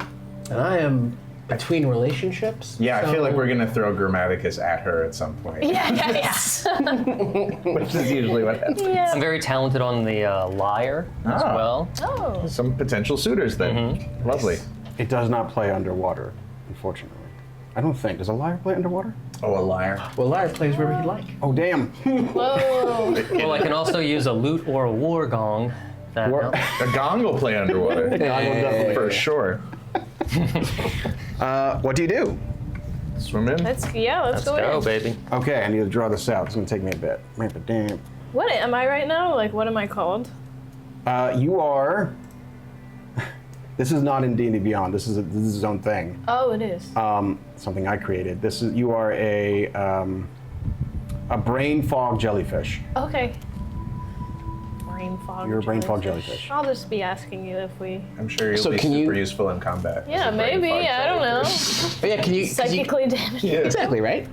And I am between relationships. Yeah, I feel like so- we're gonna throw Grammaticus at her at some point. Yeah. Which is usually what happens. I'm Yeah. very talented on the lyre as Ah. well. Oh. Some potential suitors then. Lovely. It does not play underwater, unfortunately. I don't think. Does a lyre play underwater? Oh, a liar. Well, Lyre plays wherever he'd like. Oh, damn. Whoa. Well, I can also use a lute or a war gong. That War- helps. A gong will play underwater. Gong will definitely- For sure. What do you do? Swim in? Let's go Let's go, in. baby. Okay, I need to draw this out. It's gonna take me a bit. What am I right now? Like, what am I called? You are. This is not in D&D Beyond. This is its own thing. Oh, it is. Something I created. You are a brain fog jellyfish. Okay. Brain fog. You're a brain fog jellyfish. I'll just be asking you if we. I'm sure you'll So be can super you- useful in combat. Yeah, as a brain maybe. fog I don't know. jellyfish. But yeah, can you? Psychically damaged. Yeah. Exactly right.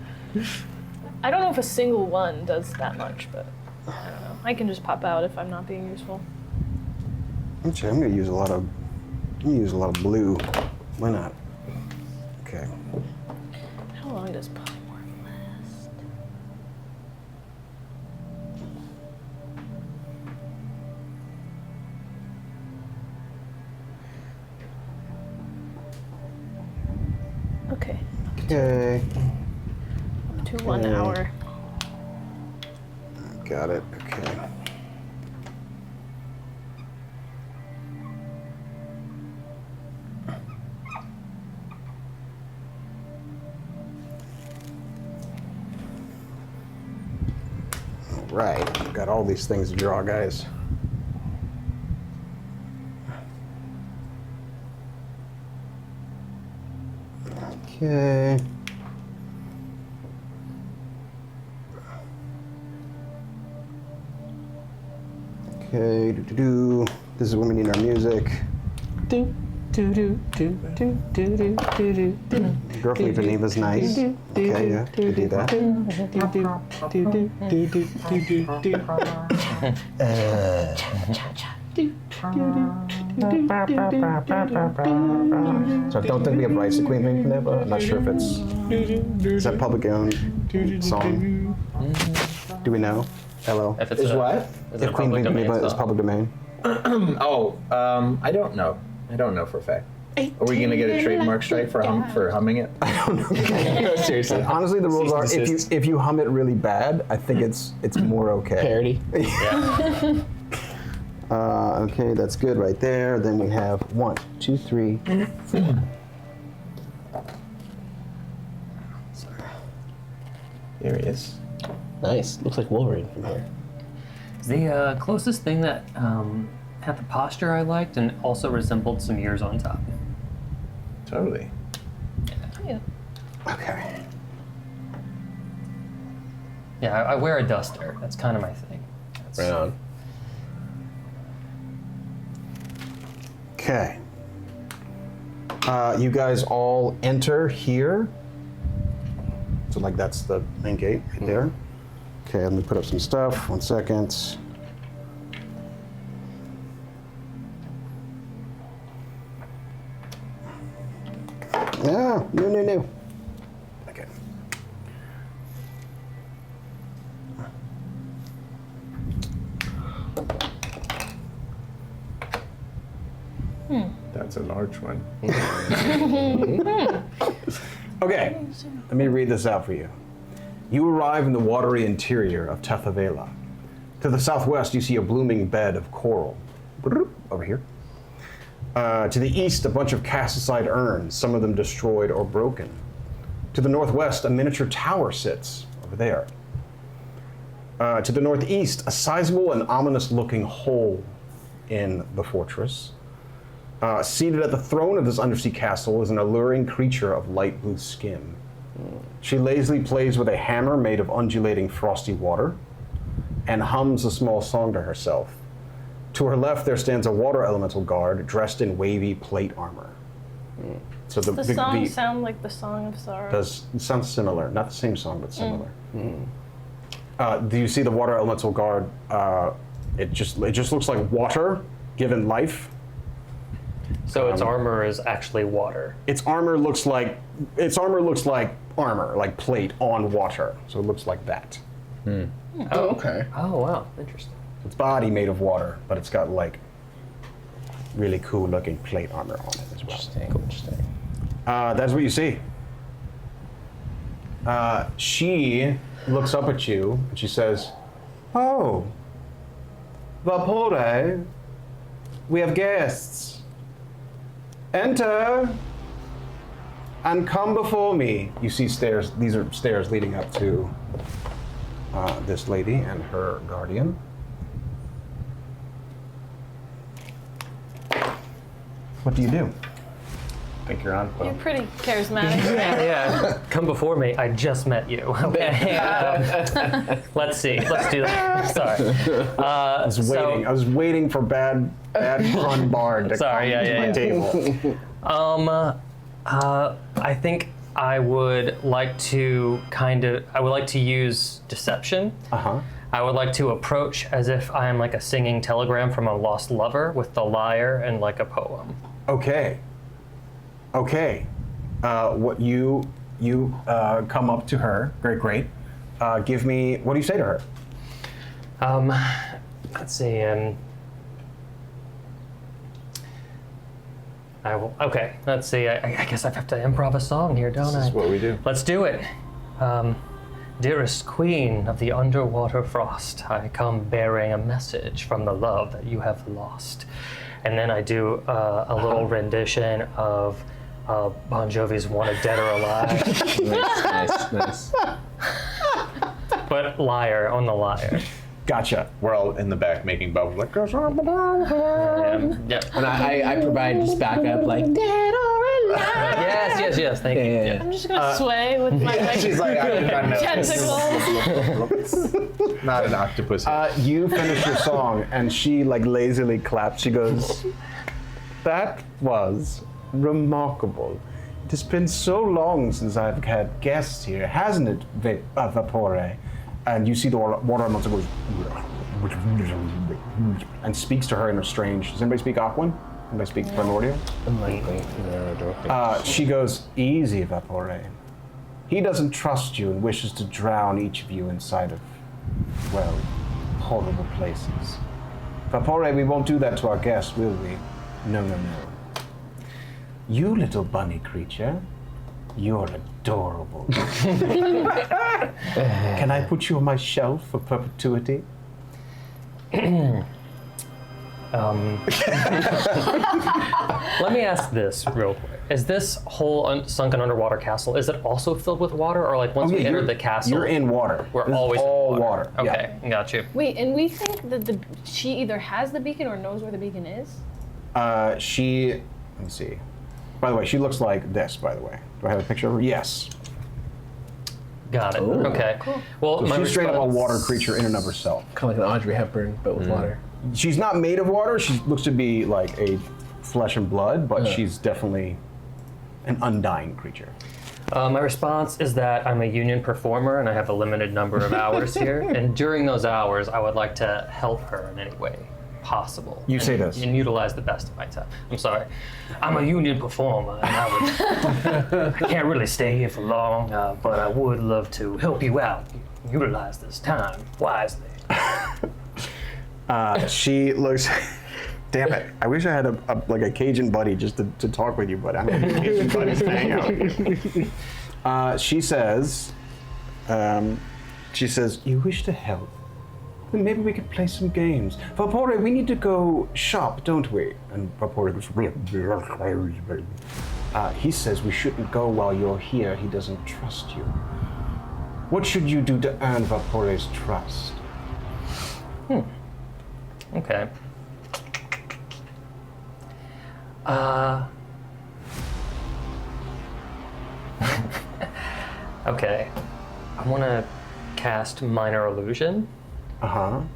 I don't know if a single one does that much, but I don't know. I can just pop out if I'm not being useful. Okay, I'm gonna use a lot of blue. Why not? Okay. How long does polymorph last? Okay, Okay. up to 1 hour. Got it. Okay. All right. Got all these things to draw, guys. Okay. Okay, This is when we need our music. Do do do do do do do do do do. Girl from Ipaneva's nice. Okay, yeah, we do that. So I don't think we have rights to Queen Ipaneva. I'm not sure if is that public owned song? Do we know? Hello. If it's Is a, what? Is it If a Queen public domain Ipaneva is song? public domain. I don't know. I don't know for a fact. Are we gonna get a trademark strike for humming it? Seriously. Honestly, the rules are Cease and desist. if you hum it really bad, I think it's more okay. Parody. Yeah. Okay, that's good right there. Then we have 1, 2, 3, 4. There he is. Nice. Looks like Wolverine from here. The closest thing that had the posture I liked and also resembled some ears on top. Totally. Yeah. Okay. Yeah, I wear a duster. That's kind of my thing. That's, Right on. Okay. You guys all enter here. So like that's the main gate right there. Okay, let me put up some stuff. 1 second. Yeah, new. Okay. That's a large one. Okay, let me read this out for you. You arrive in the watery interior of Tefavela. To the southwest, you see a blooming bed of coral. Over here. To the east, a bunch of cast-aside urns, some of them destroyed or broken. To the northwest, a miniature tower sits over there. To the northeast, a sizable and ominous-looking hole in the fortress. Seated at the throne of this undersea castle is an alluring creature of light blue skin. She lazily plays with a hammer made of undulating frosty water and hums a small song to herself. To her left, there stands a water elemental guard dressed in wavy plate armor. So Does the song sound like the Song of Sorrow? it sounds similar, not the same song, but similar. Do you see the water elemental guard? It just looks like water given life. So its armor is actually water. Its armor looks like armor, like plate on water. So it looks like that. Oh, okay. Oh, wow. Interesting. Its body made of water, but it's got like really cool looking plate armor on it as well. Interesting. That's what you see. She looks up at you and she says, "Oh, Vapore, we have guests. Enter." and come before me. You see stairs. These are stairs leading up to this lady and her guardian. What do you do? I think you're on, Poe. You're pretty charismatic. Yeah. Come before me. I just met you. Okay. Let's see. Let's do that. Sorry. I was waiting for bad pun bard to come to my table. I think I would like to use deception. I would like to approach as if I am like a singing telegram from a lost lover with the lyre and like a poem. Okay. What you come up to her. Great. Give me. What do you say to her? Let's see. I will. Okay. Let's see. I guess I have to improv a song here, don't I? This is what we do. Let's do it. Dearest queen of the underwater frost, I come bearing a message from the love that you have lost. And then I do a little rendition of Bon Jovi's Wanted Dead or Alive. Nice. But lyre on the lyre. Gotcha. We're all in the back making bubbles like, Yeah. And I provide just backup, like, dead or alive. Yes. Thank you. Yeah. I'm just gonna sway with my she's like, tentacles. not an octopus. You finish your song, and she like lazily claps. She goes, "That was remarkable. It has been so long since I've had guests here, hasn't it, Vapore?" And you see the water elemental goes and speaks to her in a strange. Does anybody speak Aquan? Anybody speak primordial? Unlikely. She goes, "Easy, Vapore. He doesn't trust you and wishes to drown each of you inside of, well, horrible places. Vapore, we won't do that to our guests, will we? No. You little bunny creature, you're adorable. Can I put you on my shelf for perpetuity?" Let me ask this real quick. Is this whole sunken underwater castle, is it also filled with water? Or like once we enter the castle, You're in water. we're This is always all in water. Okay, got you. Wait, and we think that she either has the beacon or knows where the beacon is? Let me see. By the way, she looks like this, by the way. Do I have a picture of her? Yes. Got it. Okay. Cool. Well, my She's straight up a response- water creature in and of herself. Kind of like an Audrey Hepburn, but with water. She's not made of water. She looks to be like a flesh and blood, but she's definitely an undying creature. My response is that I'm a union performer and I have a limited number of hours here. And during those hours, I would like to help her in any way possible. You say this. And utilize the best of my time. I'm sorry. I'm a union performer and I can't really stay here for long, but I would love to help you out. Utilize this time wisely. She looks. Damn it! I wish I had a Cajun buddy just to talk with you, but I don't have any Cajun buddies to hang out. She says, "You wish to help? Then maybe we could play some games. Vapore, we need to go shop, don't we?" And Vapore goes, he says we shouldn't go while you're here. He doesn't trust you. What should you do to earn Vapore's trust? Okay. Okay. I want to cast Minor Illusion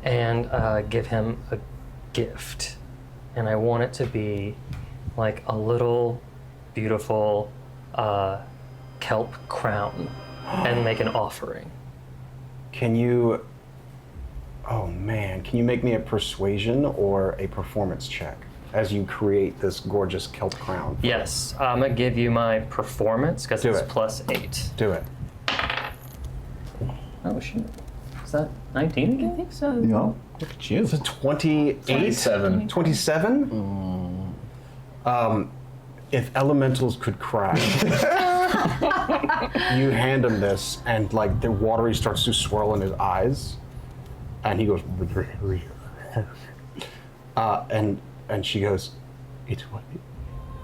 and give him a gift. And I want it to be like a little beautiful kelp crown and make an offering. Can you make me a persuasion or a performance check as you create this gorgeous kelp crown? Yes, I'm gonna give you my performance because it's it. +8. Do it. Oh shoot. Is that 19 again? I think so. No. Look at you. It's a 28? 27. 27? If elementals could cry. You hand him this, and like the watery starts to swirl in his eyes, and he goes, and she goes, "It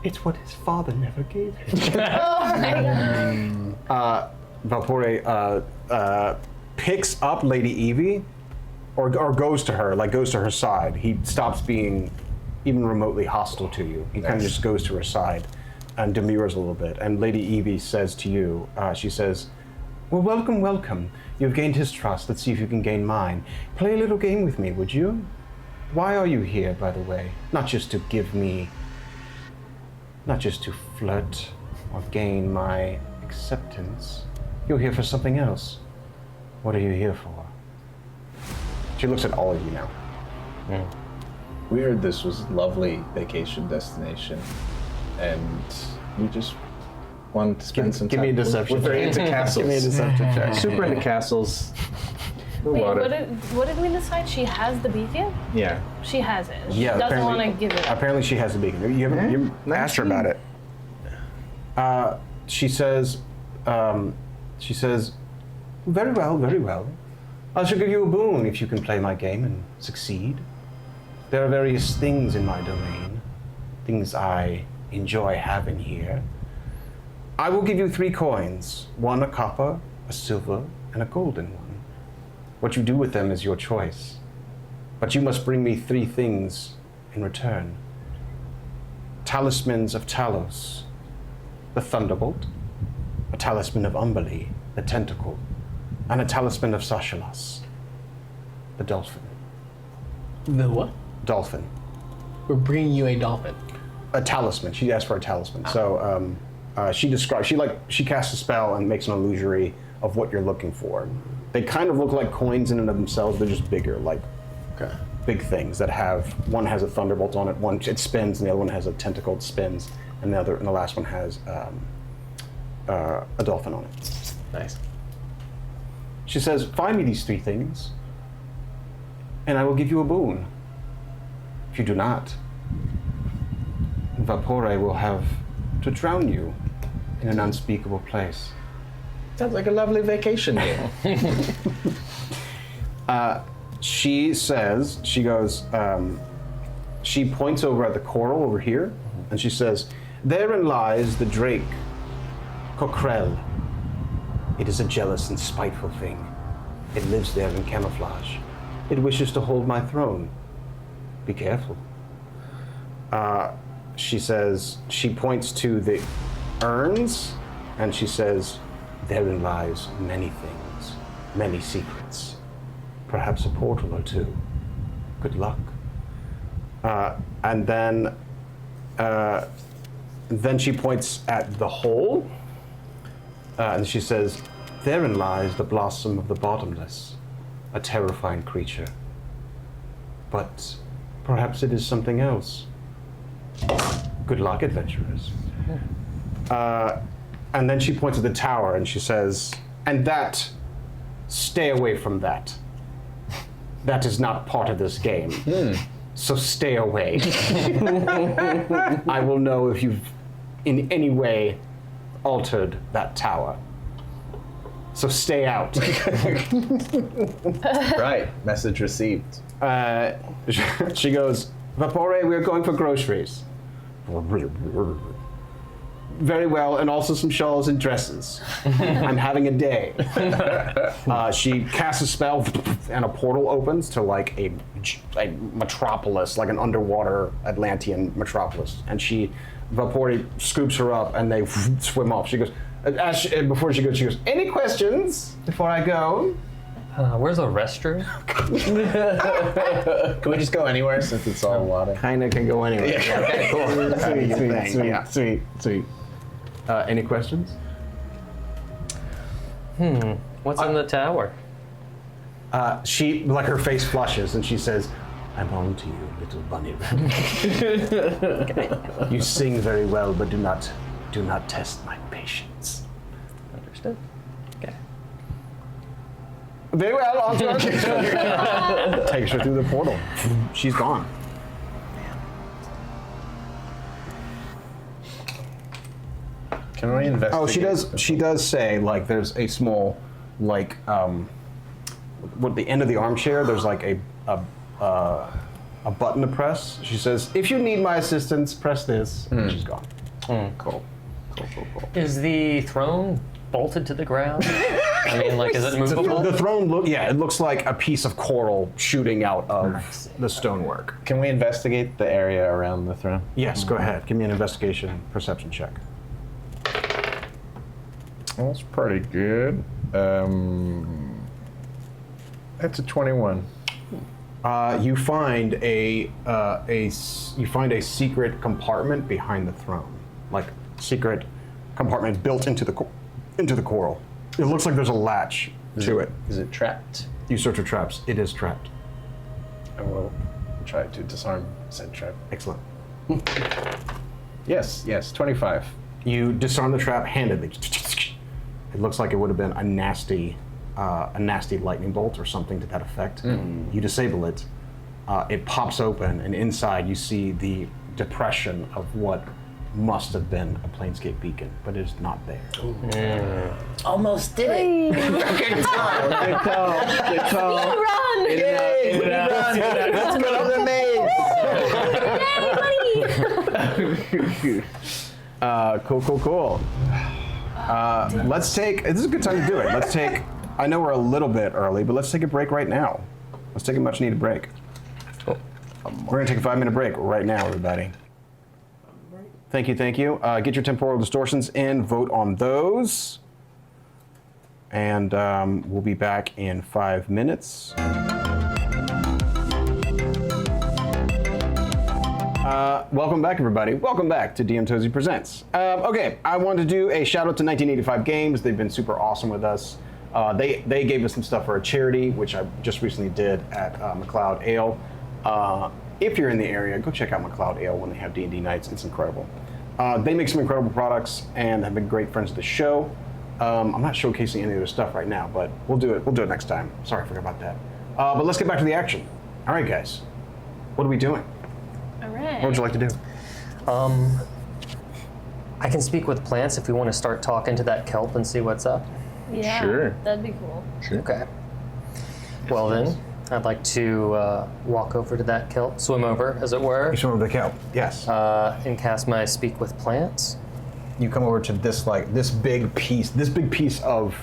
It's what his father never gave him. Oh my god. Valpore picks up Lady Evie, or goes to her, like goes to her side. He stops being even remotely hostile to you. He kind of just goes to her side and demurs a little bit. And Lady Evie says to you, she says, well, welcome, welcome. You've gained his trust. Let's see if you can gain mine. Play a little game with me, would you? Why are you here, by the way? Not just to flirt or gain my acceptance. You're here for something else. What are you here for? She looks at all of you now. We heard this was a lovely vacation destination, and we just wanted to spend some time. Give me a deception. We're very into castles. Give me a deception check. Super into castles. The Wait, water. what did we decide? She has the beacon? Yeah. She has it. She Yeah, doesn't apparently- want to give it up. Apparently she has a beacon. You haven't asked her about it. She says, very well, very well. I shall give you a boon if you can play my game and succeed. There are various things in my domain, things I enjoy having here. I will give you 3 coins, 1 a copper, a silver, and a golden one. What you do with them is your choice. But you must bring me 3 things in return. Talismans of Talos, the Thunderbolt, a talisman of Umberly, the Tentacle, and a talisman of Sashalas, the Dolphin. The what? Dolphin. We're bringing you a dolphin. A talisman. She asked for a talisman. So she describes. She casts a spell and makes an illusory of what you're looking for. They kind of look like coins in and of themselves. They're just bigger, like big things that have. One has a thunderbolt on it. One it spins, and the other one has a tentacle that spins, and the last one has a dolphin on it. Nice. She says, "Find me these 3 things, and I will give you a boon. If you do not, Vapore will have to drown you in an unspeakable place." Sounds like a lovely vacation game. She says, she goes, she points over at the coral over here, and she says, "Therein lies the drake, Coquerel. It is a jealous and spiteful thing. It lives there in camouflage. It wishes to hold my throne. Be careful." She says, she points to the urns, and she says, "Therein lies many things, many secrets. Perhaps a portal or 2. Good luck." And then she points at the hole, and she says, "Therein lies the blossom of the bottomless, a terrifying creature. But perhaps it is something else. Good luck, adventurers." And then she points at the tower and she says, "And that, stay away from that. That is not part of this game. So stay away. I will know if you've in any way altered that tower. So stay out." Right. Message received. She goes, "Vapore, we're going for groceries." "Very well, and also some shawls and dresses. I'm having a day." She casts a spell, and a portal opens to like a metropolis, like an underwater Atlantean metropolis. And Vapore scoops her up, and they swim off. She goes, before she goes, "Any questions before I go?" Where's the restroom? Can we just go anywhere since it's all water? Kinda can go anywhere. Okay, cool. Sweet. Any questions? What's in the tower? She, like, her face flushes and she says, "I'm on to you, little bunny rabbit. You sing very well, but do not test my patience." Understood. Okay. Very well, on to her. Takes her through the portal. She's gone. Can we investigate? Oh, she does say, like, there's a small, like, at the end of the armchair, there's like a a button to press. She says, "If you need my assistance, press this." And she's gone. Cool. Is the throne bolted to the ground? I mean, like, is it movable? The throne it looks like a piece of coral shooting out of the stonework. Can we investigate the area around the throne? Yes, go ahead. Give me an investigation perception check. That's pretty good. That's a 21. You find a secret compartment behind the throne, like secret compartment built into the coral. It looks like there's a latch to it. Is it trapped? You search for traps. It is trapped. I will try to disarm said trap. Excellent. Yes, 25. You disarm the trap handedly. It looks like it would have been a nasty lightning bolt or something to that effect. You disable it. It pops open, and inside you see the depression of what must have been a planescape beacon, but it is not there. Almost did it. Good call. Run! Let's go to the maze. Cool. Let's take, this is a good time to do it. I know we're a little bit early, but let's take a break right now. Let's take a much needed break. We're gonna take a 5-minute break right now, everybody. Thank you. Get your temporal distortions in, vote on those. And we'll be back in 5 minutes. Welcome back, everybody. Welcome back to DM Tozy Presents. Okay, I wanted to do a shout out to 1985 Games. They've been super awesome with us. They gave us some stuff for a charity, which I just recently did at McLeod Ale. If you're in the area, go check out McLeod Ale when they have D&D nights. It's incredible. They make some incredible products and have been great friends of the show. I'm not showcasing any of their stuff right now, but we'll do it next time. Sorry, I forgot about that. But let's get back to the action. All right, guys. What are we doing? All right. What would you like to do? I can speak with plants if we want to start talking to that kelp and see what's up. Yeah, Sure. that'd be cool. Okay. Well then, I'd like to walk over to that kelp, swim over, as it were, You swim over the kelp. Yes. and cast my speak with plants. You come over to this big piece of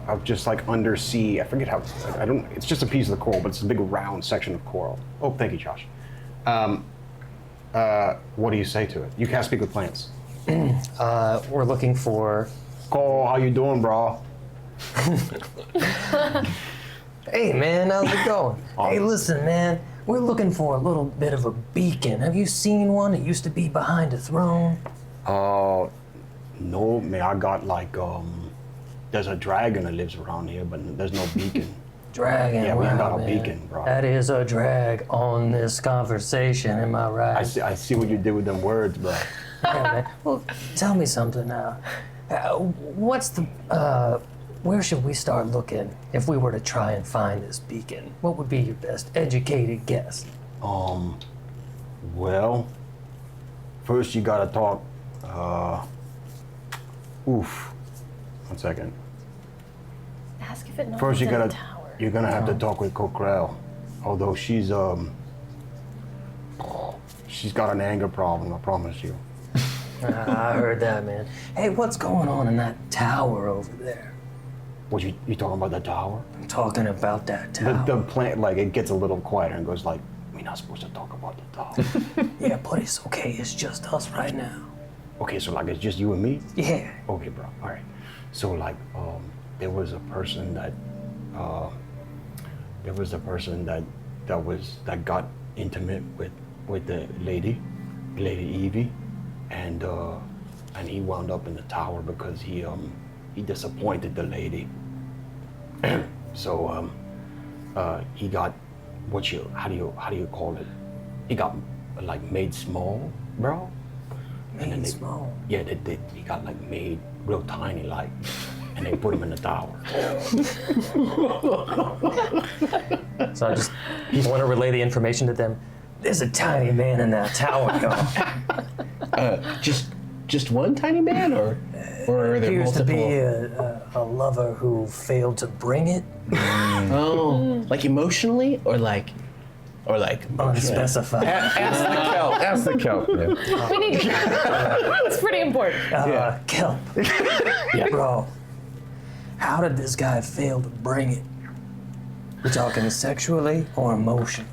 of just like undersea. I forget how. I don't. It's just a piece of the coral, but it's a big round section of coral. Oh, thank you, Josh. What do you say to it? You cast speak with plants. We're looking for. Cole, how you doing, bro? Hey man, how's it going? Hey, listen, man. We're looking for a little bit of a beacon. Have you seen one? It used to be behind a throne. No, man. I got like there's a dragon that lives around here, but there's no beacon. Dragon. Yeah, we ain't got wow, a man. beacon, bro. That is a drag on this conversation. Am I right? I see what you did with them words, bro. Yeah, man. Well, tell me something now. What's the? Where should we start looking if we were to try and find this beacon? What would be your best educated guess? Well, first you gotta talk. One second. Ask if it knows First, it's in the tower. you're gonna have to talk with Coquerel, although she's got an anger problem. I promise you. I heard that, man. Hey, what's going on in that tower over there? What you talking about the tower? I'm talking about that tower. The plant, like it gets a little quieter and goes like, "We're not supposed to talk about the tower." Yeah, but it's okay. It's just us right now. Okay, so like it's just you and me. Yeah. Okay, bro. All right. So like, there was a person that got intimate with the lady Evie, and he wound up in the tower because he disappointed the lady. So he got how do you call it? He got like made small, bro. Made small. Yeah, he got like made real tiny, like, and they put him in the tower. So I just want to relay the information to them. There's a tiny man in that tower, y'all. Just one tiny man, or are there Appears to multiple? be a lover who failed to bring it? Oh, like emotionally or like Unspecified. Ask the kelp. Yeah. We need to. It's pretty important. Kelp. Bro, how did this guy fail to bring it? We're talking sexually or emotionally?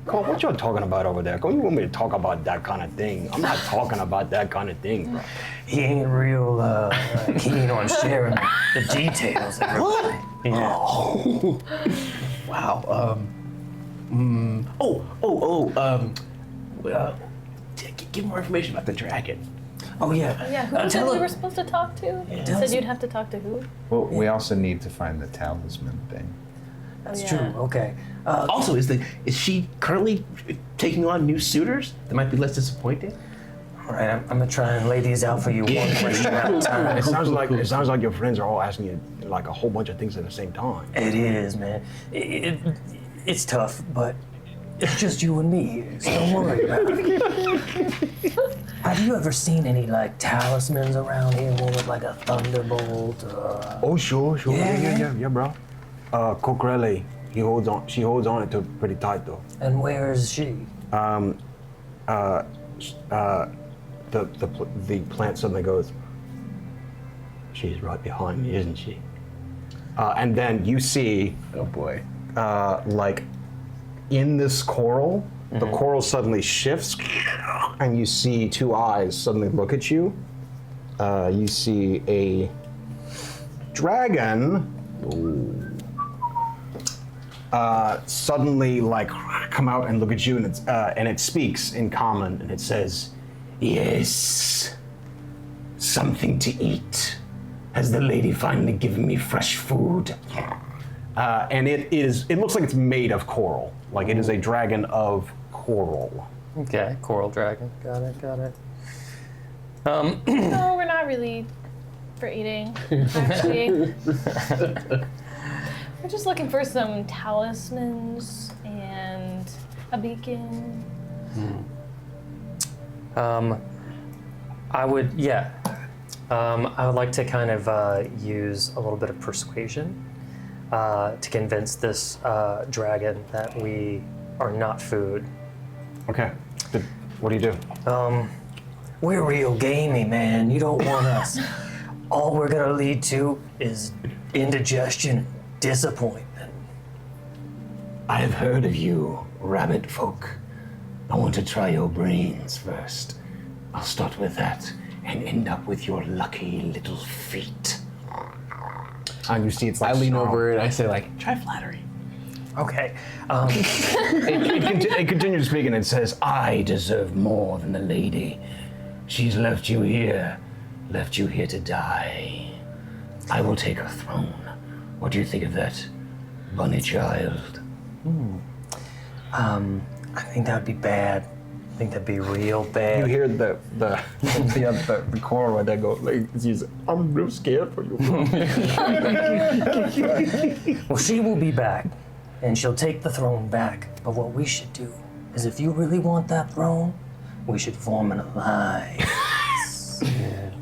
Cole, what y'all talking about over there? Cole, you want me to talk about that kind of thing? I'm not talking about that kind of thing, bro. He ain't real keen on sharing the details. What? Yeah. Oh. Wow. Give more information about the dragon. Oh yeah. Yeah, who was it we were supposed to talk to? You said you'd have to talk to who? Well, we also need to find the talisman thing. That's true. Okay. Also, is she currently taking on new suitors that might be less disappointing? All right, I'm gonna try and lay these out for you one question at a time. It sounds like your friends are all asking you like a whole bunch of things at the same time. It is, man. It's tough, but it's just you and me here, so don't worry about it. Have you ever seen any like talismans around here, one with like a thunderbolt? Oh, sure. Yeah. Yeah, bro. Coquerelli, she holds on it to pretty tight though. And where is she? The plant suddenly goes, she's right behind me, isn't she? And then you see, Oh boy. like in this coral, the coral suddenly shifts, and you see two eyes suddenly look at you. You see a dragon suddenly like come out and look at you, and it speaks in common, and it says, "Yes, something to eat. Has the lady finally given me fresh food?" And it looks like it's made of coral. Like it is a dragon of coral. Okay, coral dragon. Got it. No, we're not really for eating, actually. We're just looking for some talismans and a beacon. I would like to kind of use a little bit of persuasion to convince this dragon that we are not food. Okay. What do you do? We're real gamey, man. You don't want us. All we're gonna lead to is indigestion, disappointment. I have heard of you, rabbit folk. I want to try your brains first. I'll start with that and end up with your lucky little feet. And you see it's like I lean snarl. over and I say like, try flattery. Okay. It continues speaking and says, I deserve more than the lady. She's left you here to die. I will take her throne. What do you think of that, bunny child? I think that'd be bad. I think that'd be real You bad. hear the coral that go like, I'm real scared for you. Well, she will be back, and she'll take the throne back. But what we should do is, if you really want that throne, we should form an alliance.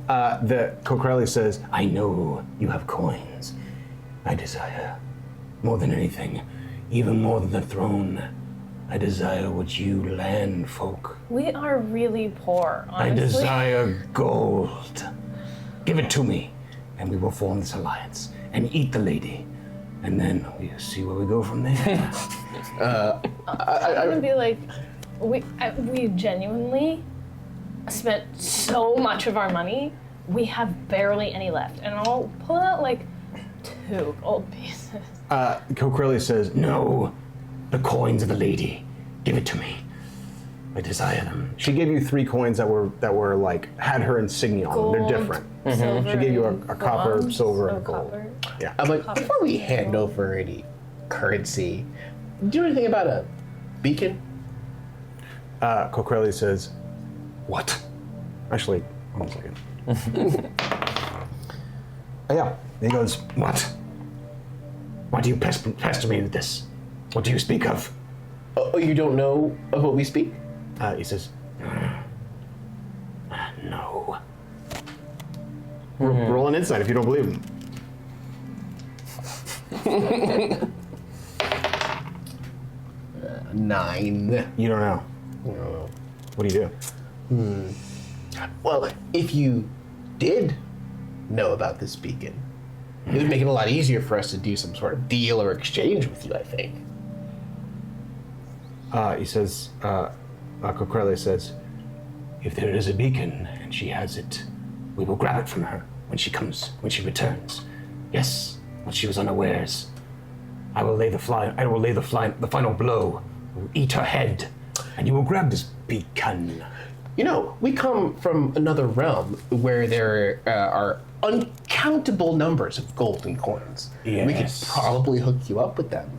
The Coquerelli says, I know you have coins. I desire more than anything, even more than the throne. I desire what you land folk. We are really poor, I honestly. desire gold. Give it to me, and we will form this alliance and eat the lady. And then we'll see where we go from there. I'm gonna be like, we genuinely spent so much of our money. We have barely any left, and I'll pull out like 2 gold pieces. Coquerelli says, No, the coins of the lady. Give it to me. I desire them. she gave you 3 coins that were like had her insignia on them. Gold, They're different. silver, She gave you a and copper, bronze. silver, Oh, and gold. copper. Yeah. I'm like, before we hand over any currency, do you know anything about a beacon? Coquerelli says, what? Actually, hold on a second. Yeah. He goes, What? Why do you pester me with this? What do you speak of? Oh, you don't know of what we speak? he says, No. roll an insight if you don't believe him. 9. You don't know. What do you do? Well, if you did know about this beacon, it would make it a lot easier for us to do some sort of deal or exchange with you, I think. He says, Kokrele says, if there is a beacon and she has it, we will grab it from her when she returns. Yes, when she was unawares. I will lay the final blow. I will eat her head, and you will grab this beacon. You know, we come from another realm where there are uncountable numbers of golden coins. Yes. We could probably hook you up with them,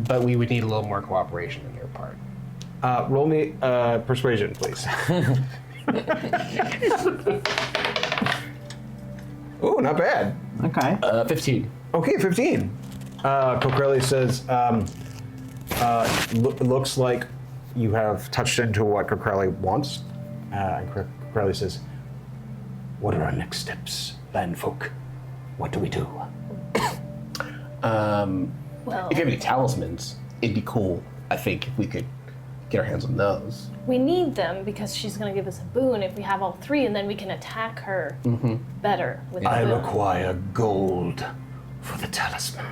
but we would need a little more cooperation on your part. Roll me persuasion, please. Ooh, not bad. Okay. 15. Okay, 15. Kokrele says, looks like you have touched into what Kokrele wants. And Kokrele says, what are our next steps, landfolk? What do we do? Well, If you have any talismans, it'd be cool, I think, if we could get our hands on those. we need them because she's going to give us a boon if we have all 3, and then we can attack her better with the I boon. require gold for the talisman.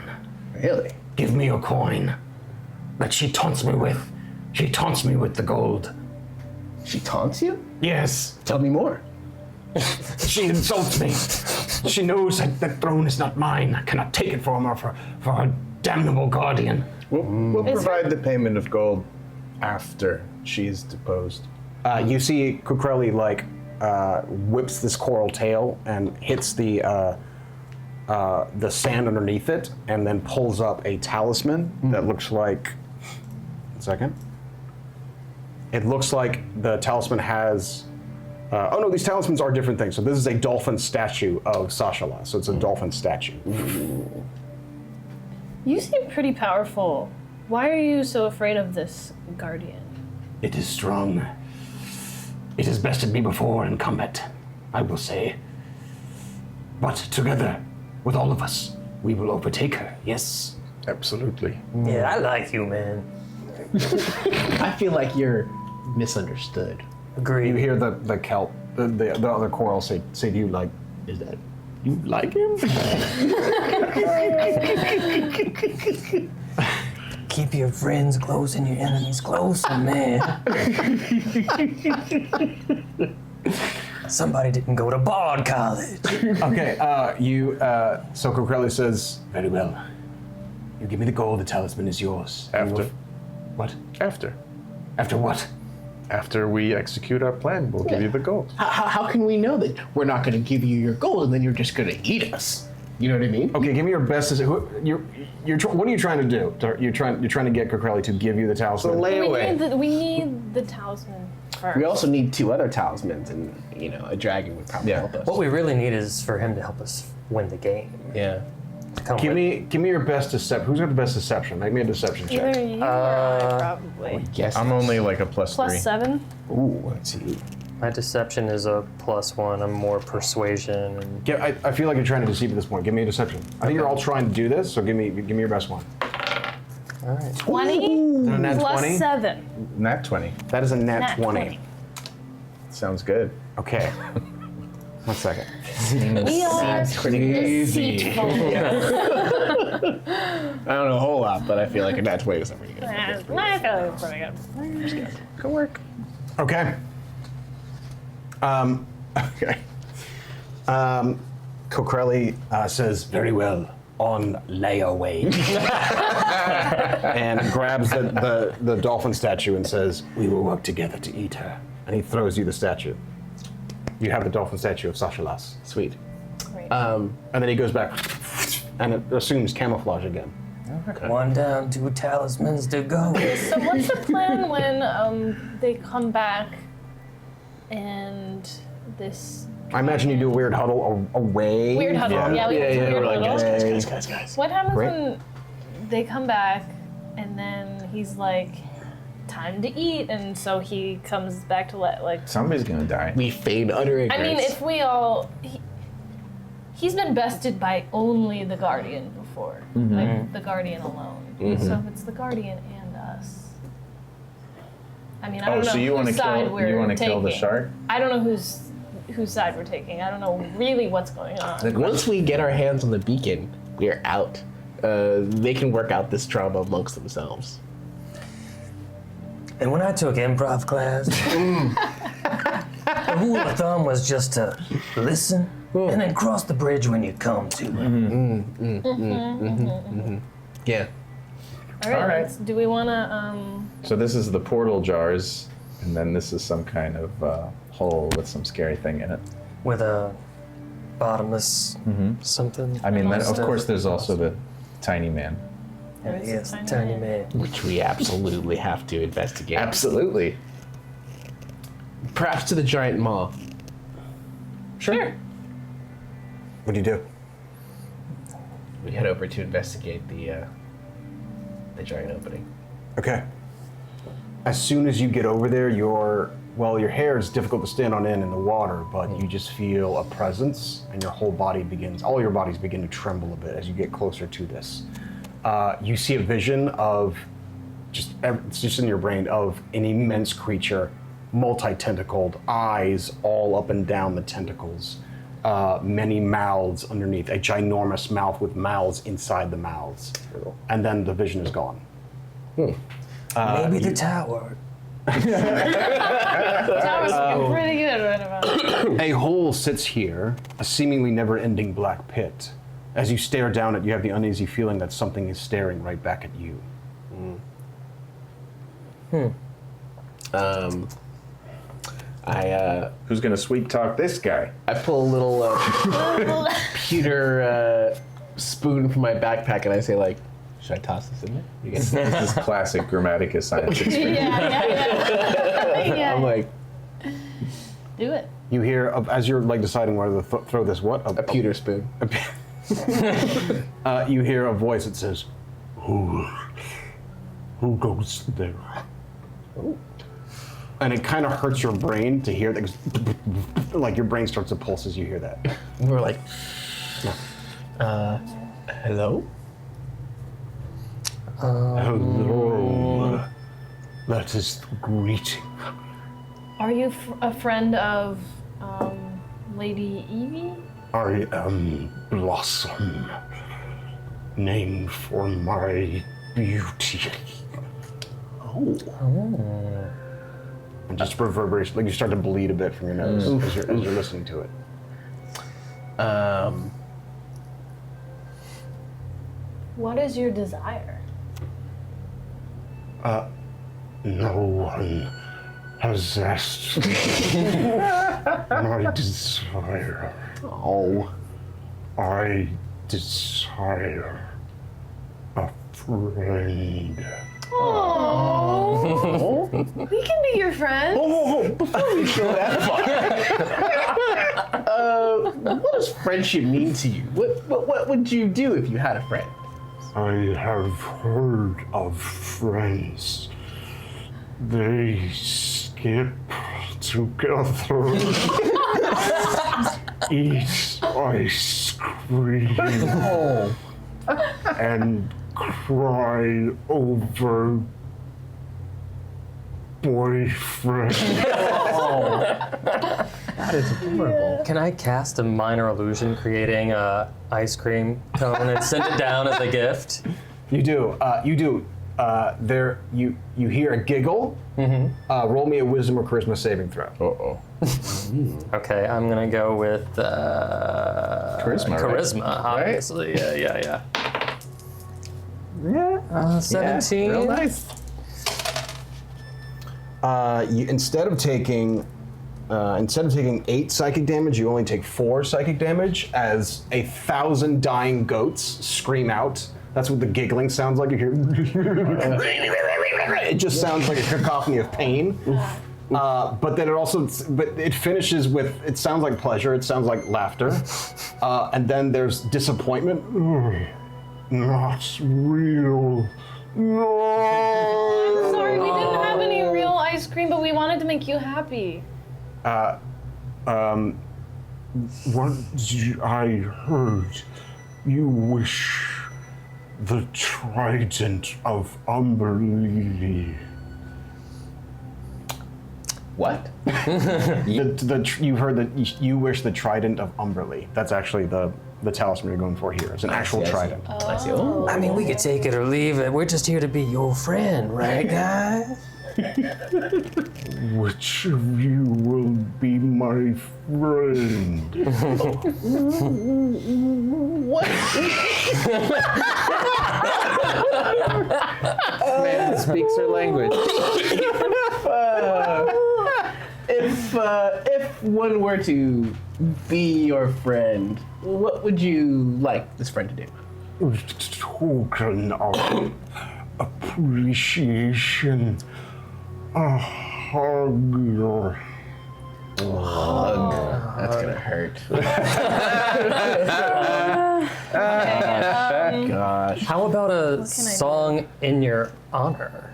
Really? Give me your coin that she taunts me with. She taunts me with the gold. She taunts you? Yes, Tell me more. she insults me. She knows that the throne is not mine. I cannot take it from her for her damnable guardian. We'll Is provide the payment of gold after she's deposed. You see Kokrele whips this coral tail and hits the sand underneath it, and then pulls up a talisman that looks like. 1 second. It looks like the talisman has. Oh no, these talismans are different things. So this is a dolphin statue of Sashala. So it's a dolphin statue. You seem pretty powerful. Why are you so afraid of this guardian? It is strong. It has bested me before in combat, I will say. But together, with all of us, we will overtake her, yes? Absolutely. Yeah, I like you, man. I feel like you're misunderstood. Agreed. You hear the kelp, the other coral say to you like, "Is that you like him?" Keep your friends close and your enemies closer, man. Somebody didn't go to Bard College. Okay, so Kokrele says, Very well. You give me the gold, the talisman is yours. After. What? After. After what? After we execute our plan, we'll give you the gold. How can we know that we're not going to give you your gold and then you're just going to eat us? You know what I mean? "Okay, give me your best." What are you trying to do? You're trying to get Kokrele to give you the talisman. We need the talisman first. We also need 2 other talismans, and a dragon would probably help us. What we really need is for him to help us win the game. Yeah. To come Give with- me your best deception. Who's got the best deception? Make me a deception check. Either you or I, probably. Yes. I'm only like a +3. +7. Ooh, let's see. My deception is a +1. I'm more persuasion. And I feel like you're trying to deceive at this point. Give me a deception. I think you're all trying to do this, so give me your best one. all right. 20 a nat plus 20? 7. Nat 20. That is a nat Nat 20. Sounds good. Okay. 1 second. We are Crazy. deceitful. I don't know a whole lot, but I feel like a nat 20 is pretty good. I feel like it's pretty good. Good work. Okay. Okay. Kokrele says, "Very well, on layaway," and grabs the dolphin statue and says, "We will work together to eat her." And he throws you the statue. You have the dolphin statue of Sashalas. Sweet. And then he goes back, and it assumes camouflage again. 1 down, 2 talismans to go. So what's the plan when they come back and this I imagine you do a weird huddle away. weird huddle? Yeah, we do weird We're like, huddle. guys. What happens Great. when they come back and then he's like, time to eat, and so he comes back to Somebody's gonna die. We fade utter I ignorance. mean, if we all he's been bested by only the Guardian before, like the Guardian alone. So if it's the Guardian and us, I mean, I don't know so you want whose to side kill? we're You want to kill the taking. shark? I don't know whose side we're taking. I don't know really what's going on. Once we get our hands on the beacon, we're out. They can work out this drama amongst themselves. And when I took improv class, the rule of thumb was just to listen and then cross the bridge when you come to it. Yeah. All right. All right. Do we want to? So this is the portal jars, and then this is some kind of hole with some scary thing in it. With a bottomless something. I mean, then, of Monster. course, there's also the tiny man. There is a Yes, tiny tiny man. man. Which we absolutely have to investigate. Absolutely. Perhaps to the giant maw. Sure. What do you do? We head over to investigate the giant opening. Okay. As soon as you get over there, your hair is difficult to stand on end in the water, but you just feel a presence, and all your bodies begin to tremble a bit as you get closer to this. You see a vision of it's just in your brain of an immense creature, multi-tentacled, eyes all up and down the tentacles, many mouths underneath, a ginormous mouth with mouths inside the mouths, and then the vision is gone. Maybe the tower. That was pretty good right about it. A hole sits here, a seemingly never-ending black pit. As you stare down it, you have the uneasy feeling that something is staring right back at you. Who's gonna sweet talk this guy? I pull a little pewter spoon from my backpack and I say, like, should I toss this in there? You guys- This is classic Grammaticus science experience. Yeah. I'm like, Do it. You hear, as you're like deciding whether to throw this what? a pewter spoon. You hear a voice that says, Who goes there? And it kind of hurts your brain to hear that. Like your brain starts to pulse as you hear that. And we're like, hello? Hello. That is the greeting. Are you a friend of Lady Evie? I am Blossom, named for my beauty. Oh. And just reverberation, like you start to bleed a bit from your nose as you're listening to it. What is your desire? No one has asked me my desire. Oh. I desire a friend. Oh, we can be your friend. Before we go that far, what does friendship mean to you? What would you do if you had a friend? I have heard of friends. They skip together, eat ice cream, and cry over boyfriend. That is adorable. Can I cast a minor illusion creating a ice cream cone and send it down as a gift? You do. You hear a giggle. Roll me a wisdom or charisma saving throw. Okay, I'm gonna go with Charisma, right? charisma, obviously. Yeah. 17. Real nice. Instead of taking 8 psychic damage, you only take 4 psychic damage as 1,000 dying goats scream out. That's what the giggling sounds like. You hear. It just sounds like a cacophony of pain. But then it finishes with, it sounds like pleasure, it sounds like laughter. And then there's disappointment. Not real. No. I'm sorry, we didn't have any real ice cream, but we wanted to make you happy. what I heard, you wish the trident of Umberlee. What? You heard that you wish the trident of Umberlee. That's actually the talisman you're going for here. It's an actual trident. I see. Oh. I mean, we could take it or leave it. We're just here to be your friend, right, guys? Which of you will be my friend? What? Man speaks her language. If one were to be your friend, what would you like this friend to do? Token of appreciation. A hug or That's gonna hurt. Gosh. How about a song in your honor?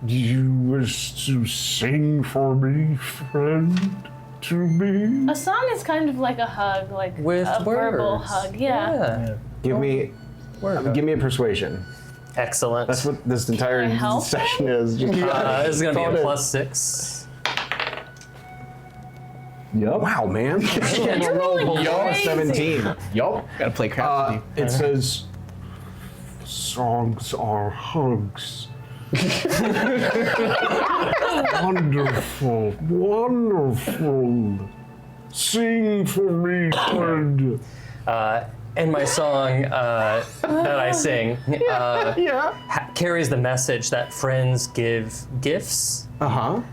do you wish to sing for me, friend? To me? A song is kind of like a hug, like With a verbal words. hug. Yeah. Give me a persuasion. Excellent. That's what this entire Can I help session is. Just This is gonna be Called a it. +6. Wow, man. You're rolling crazy. 17. Yup. Gotta play craft with you. It says, Songs are hugs. Wonderful, wonderful. Sing for me, friend. And my song that I sing carries the message that friends give gifts, and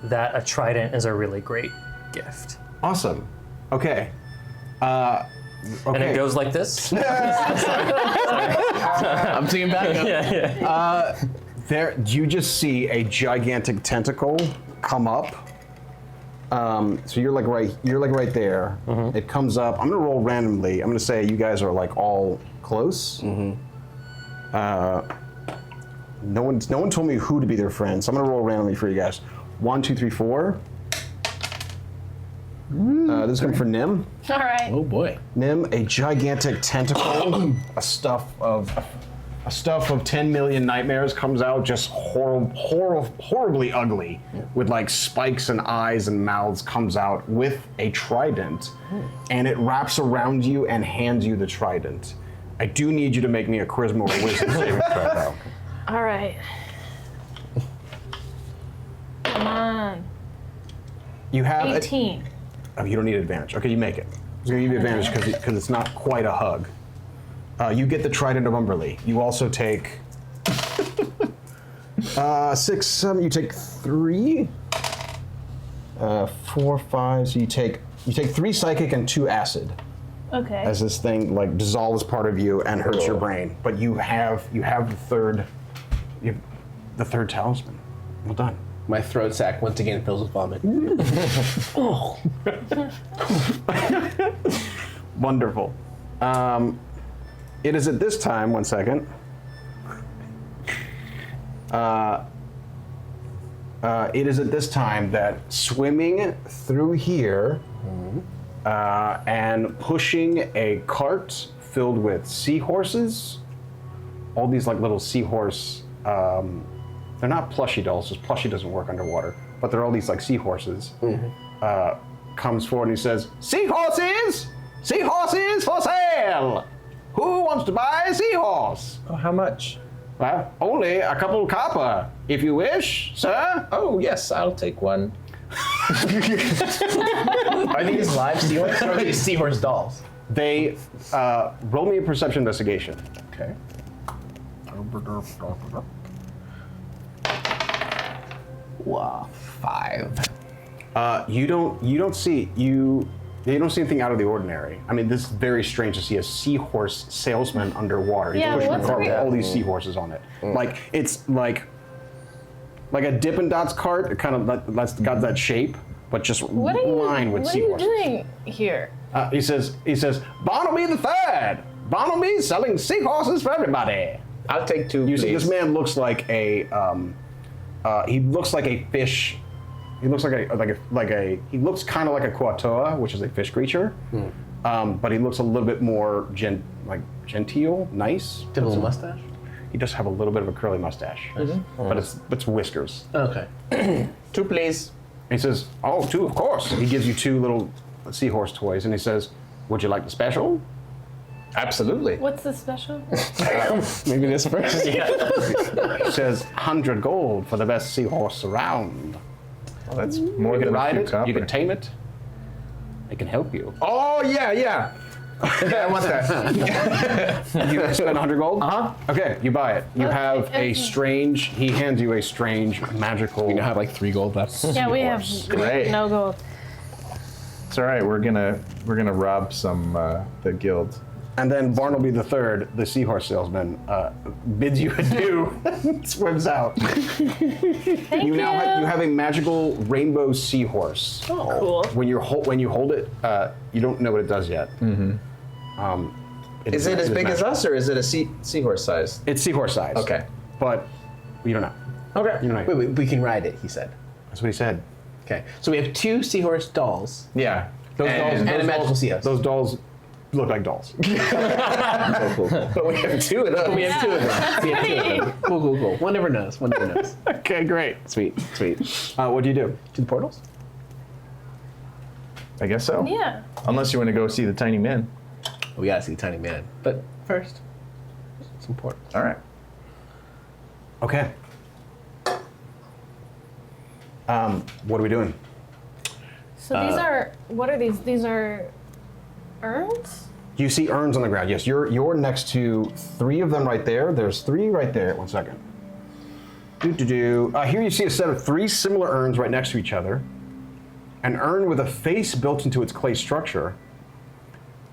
that a trident is a really great gift. Awesome. Okay. And it goes like this. I'm singing back up. There, you just see a gigantic tentacle come up. So you're like right there. It comes up. I'm gonna roll randomly. I'm gonna say you guys are like all close. No one told me who to be their friend, so I'm gonna roll randomly for you guys. 1, 2, 3, 4. This is coming for Nim. All right. Oh boy. Nim, a gigantic tentacle, a stuff of 10 million nightmares comes out, just horribly ugly, with like spikes and eyes and mouths, comes out with a trident, and it wraps around you and hands you the trident. I do need you to make me a charisma or wisdom saving throw, though. All right. Come on. You have 18. Oh, you don't need advantage. Okay, you make it. I was gonna give you advantage because it's not quite a hug. You get the trident of Umberlee. You also take 6, 7. You take 3, 4, 5. So you take 3 psychic and 2 acid Okay. as this thing like dissolves part of you and hurts your brain. But you have the third talisman. Well done. My throat sac once again fills with vomit. Wonderful. It is at this time, one second. It is at this time that swimming through here and pushing a cart filled with seahorses, all these like little seahorse, they're not plushie dolls, because plushie doesn't work underwater, but they're all these like seahorses, comes forward and he says, "Seahorses! Seahorses for sale! Who wants to buy a seahorse?" Oh, how much? Well, only a couple copper, if you wish, sir. Oh, yes, I'll take one. Are these live seahorses or are these seahorse dolls? They, roll me a perception investigation. Okay. Wow, 5. You don't see anything out of the ordinary. I mean, this is very strange to see a seahorse salesman underwater. He's Yeah, pushing a what's cart with weird? all these seahorses on it. Like it's like a Dippin' Dots cart. It kind of got that shape, but just lined with seahorses. What are you doing here? He says, Barnaby the Third. Barnaby selling seahorses for everybody. I'll take 2, You please. see, this man looks like a he looks like a fish He looks he looks kind of like a Kuatoa, which is a fish creature, but he looks a little bit more genteel, nice. Did a little mustache? He does have a little bit of a curly mustache, but it's whiskers. Okay. 2, please. And he says, "Oh, 2, of course." He gives you 2 little seahorse toys, and he says, "Would you like the special?" Absolutely. What's the special? Maybe this first. He says, 100 gold for the best seahorse around. Well, that's more You can than a ride few it, copper. you can tame it, it can help you. Oh, yeah. Yeah, I want that. You spend 100 gold? Uh-huh. Okay, you buy it. You have a okay. strange, he hands you a strange magical. We now have like 3 gold left. Yeah, we have Great. no gold. It's all right. We're gonna rob some the guild. And then Barnaby III, the seahorse salesman, bids you adieu, swims out. Thank you. Now you have a magical rainbow seahorse. Oh, cool. When you hold it, you don't know what it does yet. Is it as big as magical. us, or is it a seahorse size? It's seahorse size. Okay. But you don't know. Okay. You don't know. Wait, we can ride it, he said. That's what he said. Okay. So we have 2 seahorse dolls. Yeah. Those And a magical seahorse. Those dolls look like dolls. But we have 2 of them. We have 2 of them. We have 2 of them. Cool. One never knows. Okay, great. Sweet. What do you do? To the portals? I guess so. Yeah. Unless you want to go see the tiny man. We gotta see the tiny man. But first, some portals. All right. Okay. What are we doing? So these are, what are these? These are urns? You see urns on the ground. Yes, you're next to 3 of them right there. There's 3 right there. 1 second. Here you see a set of 3 similar urns right next to each other. An urn with a face built into its clay structure,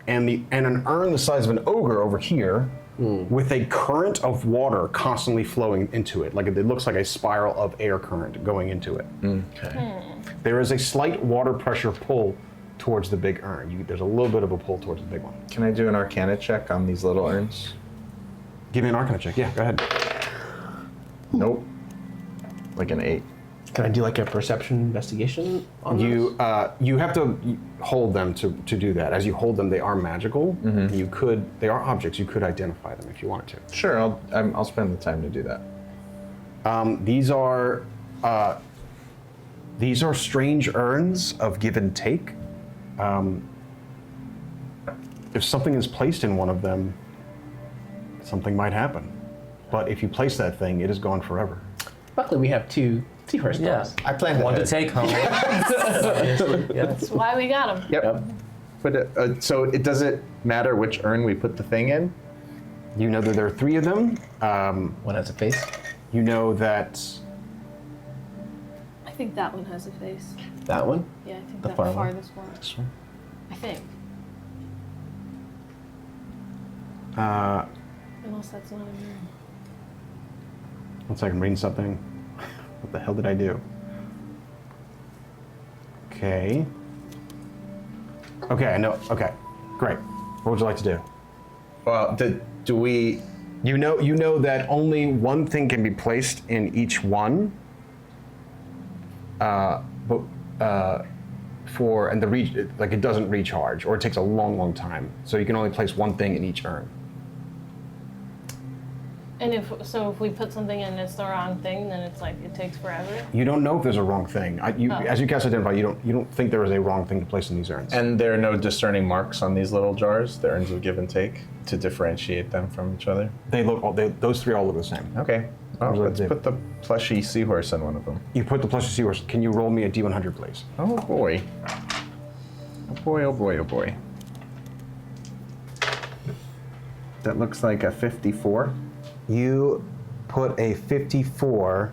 and an urn the size of an ogre over here, with a current of water constantly flowing into it. Like it looks like a spiral of air current going into it. Okay. There is a slight water pressure pull towards the big urn. There's a little bit of a pull towards the big one. Can I do an Arcana check on these little urns? Give me an Arcana check. Yeah, go ahead. Nope. Like an 8. Can I do like a perception investigation on You have to hold them to do that. As you hold them, they are magical. They are objects. You could identify them if you wanted to. Sure. I'll spend the time to do that. These are strange urns of give and take. If something is placed in one of them, something might happen. But if you place that thing, it is gone forever. Luckily, we have 2 seahorse Yeah. dolls. I planned One to ahead. take home. Yeah. That's why we got them. Yep. But so it doesn't matter which urn we put the thing in? You know that there are 3 of them. One has a face. You know that I think that one has a face. That one. Yeah, I think The that far one? farthest one. I think. Unless that's not a urn. 1 second, I'm reading something. What the hell did I do? Okay. Okay, I know. Okay, great. What would you like to do? Well, do we... You know that only one thing can be placed in each one. It doesn't recharge, or it takes a long, long time. So you can only place one thing in each urn. And if we put something in it's the wrong thing, then it's like it takes forever. You don't know if there's a wrong thing. As you cast Identify, you don't think there is a wrong thing to place in these urns. And there are no discerning marks on these little jars, the urns of give and take, to differentiate them from each other? Those 3 all look the same. Okay. Well, What let's does it put the plushy seahorse in one of them. You put the plushy seahorse. Can you roll me a D100, please? Oh boy. Oh boy, oh boy, oh boy. That looks like a 54. You put a 54.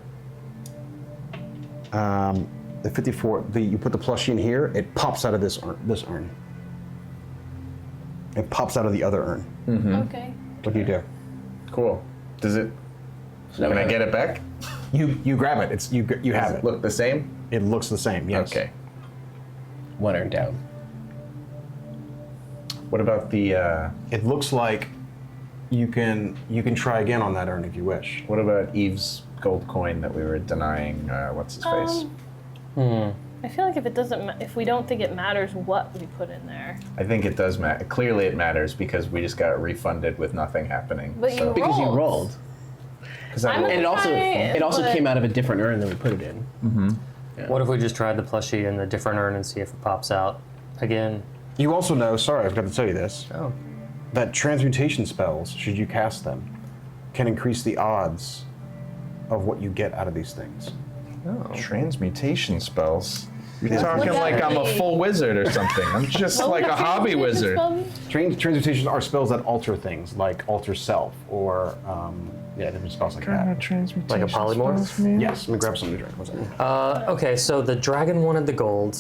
You put the plushie in here. It pops out of this urn. It pops out of the other urn. Okay. What do you do? Cool. Does it... Can I get it back? You grab it. You have Does it. it look the same? It looks the same. Yes. Okay. 1 urn down. What about the... It looks like you can try again on that urn if you wish. What about Eve's gold coin that we were denying, what's his face? I feel like if we don't think it matters what we put in there. I think it does matter. Clearly, it matters because we just got refunded with nothing happening. But you Because you rolled. rolled. Because I I'm rolled. And it also but- came out of a different urn than we put it in. What if we just tried the plushie in the different urn and see if it pops out again? You also know, sorry, I forgot to tell you this, Oh. that transmutation spells, should you cast them, can increase the odds of what you get out of these things. Transmutation spells. You're Yeah. talking Would that like I'm a be- full wizard or something. I'm just What like would a hobby transmutation wizard. spell be? Transmutations are spells that alter things, like alter self, or different spells like that. Like a polymorph? Yes, let me grab something to drink. One second. Okay, so the dragon wanted the gold.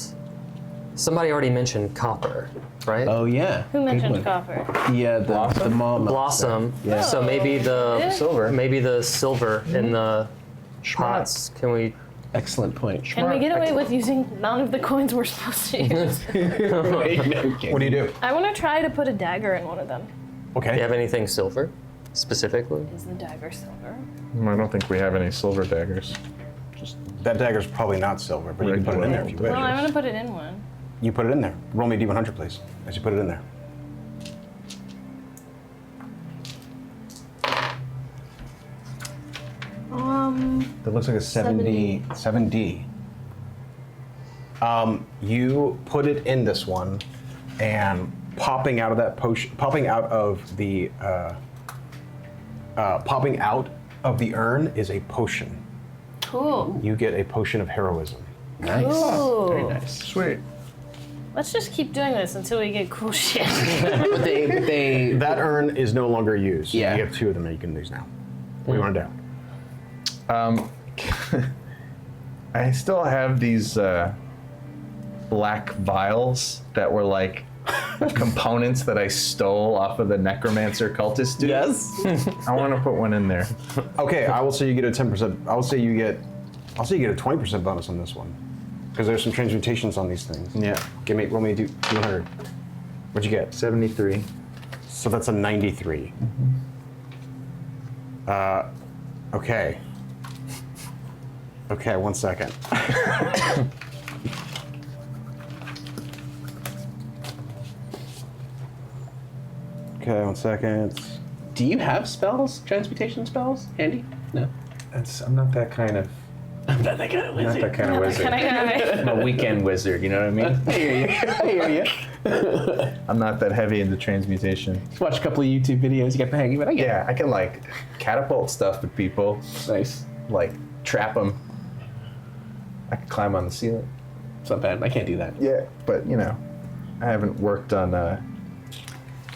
Somebody already mentioned copper, right? Oh, yeah. Who mentioned copper? Yeah, the mom. Blossom. Yeah. So maybe the Yeah. Silver. maybe the silver in the pots. Can we? Excellent point. Can we get away with using none of the coins we're supposed to use? What do you do? I want to try to put a dagger in one of them. Okay. Do you have anything silver, specifically? Is the dagger silver? I don't think we have any silver daggers. That dagger's probably not silver, but you can put it in there if you wish. Well, I'm going to put it in one. You put it in there. Roll me a D100, please, as you put it in there. That looks like a 7D. You put it in this one, and popping out of that potion, popping out of the urn is a potion. Cool. You get a potion of heroism. Nice. Ooh. Very nice. Sweet. Let's just keep doing this until we get cool shit. But they That urn is no longer used. Yeah. You have two of them that you can use now. What do you want to do? I still have these black vials that were like components that I stole off of the necromancer cultist dude. Yes. I want to put one in there. Okay, I will say you get a 10%. I'll say you get a 20% bonus on this one, because there's some transmutations on these things. Yeah. Roll me a 200. What'd you get? 73. So that's a 93. Okay. Okay, 1 second. Okay, 1 second. Do you have spells? Transmutation spells? Handy? No. I'm not that kind of. I'm not that kind of Not wizard. that kind of wizard. Can I I'm a weekend wizard. You know what I mean? I hear you. I hear you. I'm not that heavy into transmutation. Just watch a couple of YouTube videos, you get the hang of it. I get Yeah, I can like catapult stuff with people, it. Nice. like trap them. I can climb on the ceiling. It's not bad. I can't do that. Yeah, but you know, I haven't worked on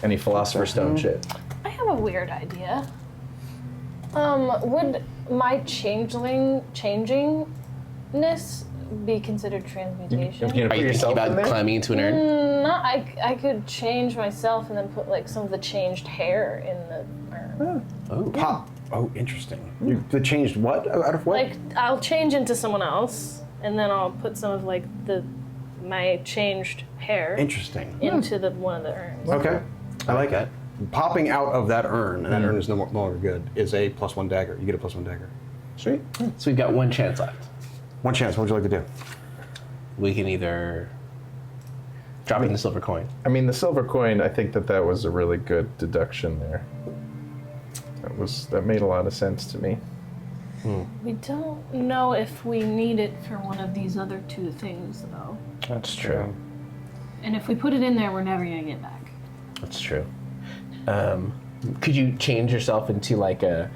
any Philosopher's Stone shit. have a weird idea. Would my changingness be considered transmutation? You know, Are put you thinking yourself in about there? climbing into an urn? No, I could change myself and then put like some of the changed hair in the urn. Oh. Pop. Oh, interesting. You changed what? Out of what? Like I'll change into someone else, and then I'll put some of like my changed hair Interesting. into one of the urns. Okay. I like that. Popping out of that urn, and that urn is no longer good, is a +1 dagger. You get a +1 dagger. Sweet. So we've got one chance left. One chance. What would you like to do? We can either drop in the silver coin. I mean, the silver coin. I think that was a really good deduction there. That made a lot of sense to me. We don't know if we need it for one of these other two things, though. That's true. And if we put it in there, we're never gonna get back. That's true. Could you change yourself into like a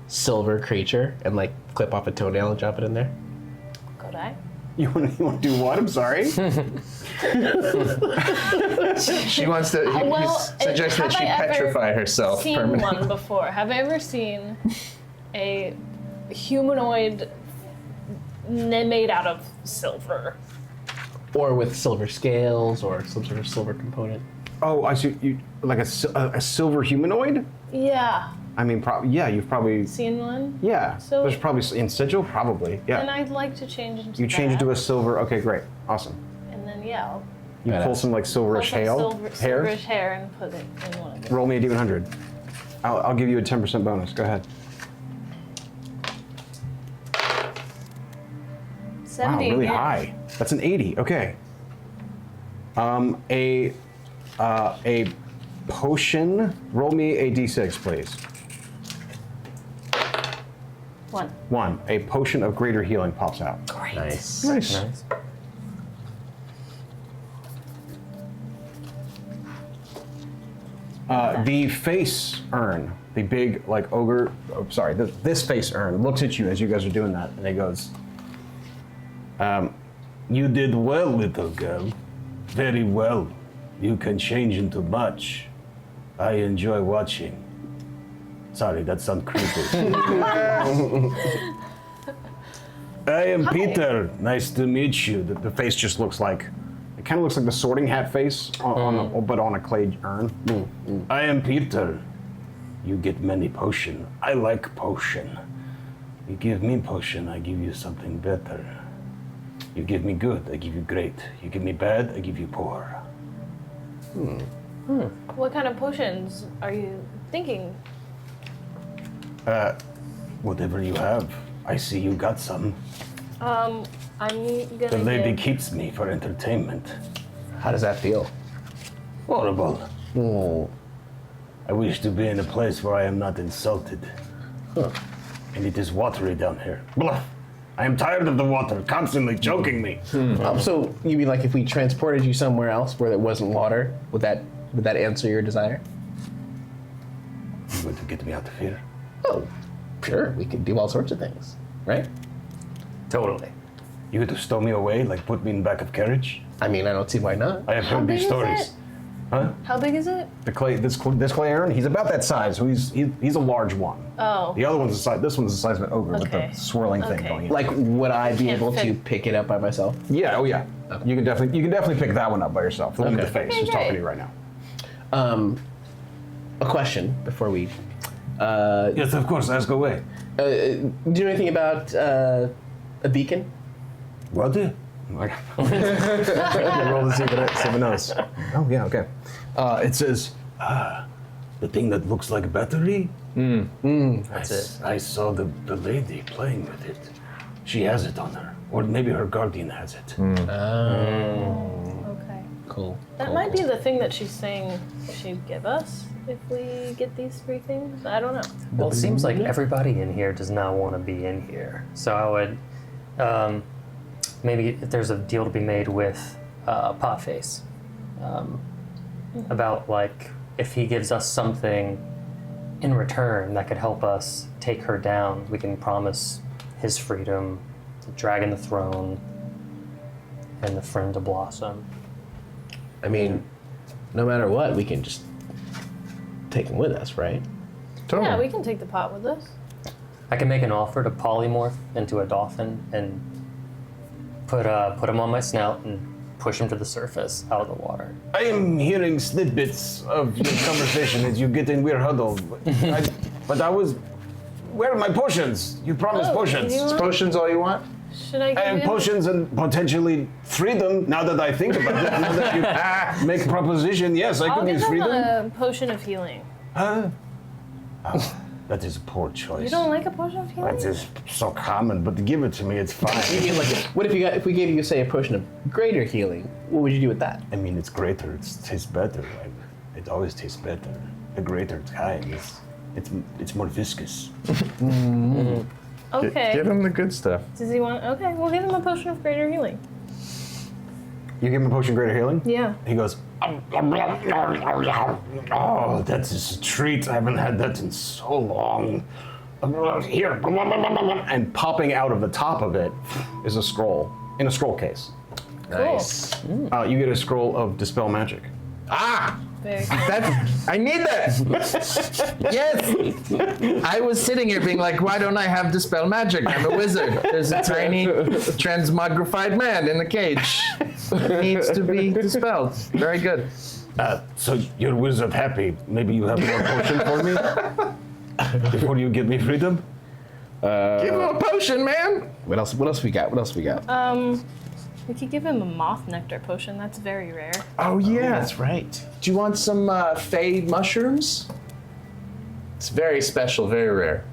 silver creature and like clip off a toenail and drop it in there? Could I? You want to do what? I'm sorry. She wants to. He suggests that she petrify herself Seen permanently. one before? Have I ever seen a humanoid made out of silver? Or with silver scales or some sort of silver component? Oh, I see. You like a silver humanoid? Yeah. I mean, yeah. You've probably Seen one? yeah. So- There's probably in sigil, probably. Yeah. And I'd like to change into You change it to that. a silver. Okay, great, awesome. And then yeah, You pull some like I'll silverish pull some hair. silverish hair and put it in one of them. Roll me a D100. I'll give you a 10% bonus. Go ahead. 70 Wow, really again. high. That's an 80. Okay. A potion. Roll me a d6, please. 1. 1. A potion of greater healing pops out. Great. Nice. Nice. The face urn, the big like ogre. Oh, sorry, this face urn looks at you as you guys are doing that, and it goes, "You did well, little girl. Very well. You can change into much. I enjoy watching." Sorry, that sounds creepy. I am Peter. Nice to meet you. The face just looks like, it kind of looks like the Sorting Hat face, but on a clay urn. I am Peter. You get many potion. I like potion. You give me potion, I give you something better. You give me good, I give you great. You give me bad, I give you poor. What kind of potions are you thinking? Whatever you have. I see you got some. I'm gonna The lady give- keeps me for entertainment. How does that feel? Horrible. I wish to be in a place where I am not insulted. And it is watery down here. Blah. I am tired of the water constantly choking me. So you mean like if we transported you somewhere else where there wasn't water, would that answer your desire? You want to get me out of here? Oh, sure. We could do all sorts of things, right? Totally. You want to stow me away, like put me in the back of carriage? I mean, I don't see why not. I have How heard big these is stories. it? Huh? How big is it? This clay urn, he's about that size, so he's a large one. Oh. The other one's the size. This one's the size of an ogre with Okay. the swirling thing Okay. going. In. Like, would I be Can't able to fit. pick it up by myself? Yeah, oh yeah. You can definitely pick that one up by yourself. The one with the Okay. face who's Okay, talking great. to you right now. A question before we. Yes, of course. Ask away. Do you know anything about a beacon? What? Like, roll to see if it knows. Oh yeah, okay. It says, the thing that looks like a battery. That's it. I saw the lady playing with it. She has it on her, or maybe her guardian has it. Okay. Cool. That might be the thing that she's saying she'd give us if we get these 3 things. I don't know. Well, it seems like everybody in here does not want to be in here. So I would, maybe if there's a deal to be made with Potface, about like if he gives us something in return that could help us take her down, we can promise his freedom, the dragon, the throne, and the friend to blossom. I mean, no matter what, we can just take him with us, right? Yeah, we can take the pot with us. I can make an offer to polymorph into a dolphin and put him on my snout and push him to the surface out of the water. I am hearing snippets of your conversation as you get in weird huddle. But I was. Where are my potions? You promised potions. you- Potions all you want? Should I give I have you? potions and potentially freedom. Now that I think about it, now that you make a proposition, yes, I I'll could give use them freedom. a potion of healing. That is a poor choice. You don't like a potion of healing? That is so common, but to give it to me, it's You fine. mean like, what if we gave you, say, a potion of greater healing? What would you do with that? I mean, it's greater. It tastes better. It always tastes better. The greater kind is, it's more viscous. Okay. Give him the good stuff. Does he want? Okay, we'll give him a potion of greater healing. You give him a potion of greater healing? Yeah. He goes, oh, that's a treat. I haven't had that in so long. Here. And popping out of the top of it is a scroll, in a scroll case. Nice. You get a scroll of Dispel Magic. Very cool. I need that. Yes. I was sitting here being like, why don't I have Dispel Magic? I'm a wizard. There's a tiny transmogrified man in a cage. Needs to be dispelled. Very good. So you're wizard happy. Maybe you have more potion for me? Before you give me freedom? Give him a potion, man. What else we got? We could give him a moth nectar potion. That's very rare. Oh, yeah. That's right. Do you want some fey mushrooms? It's very special, very rare.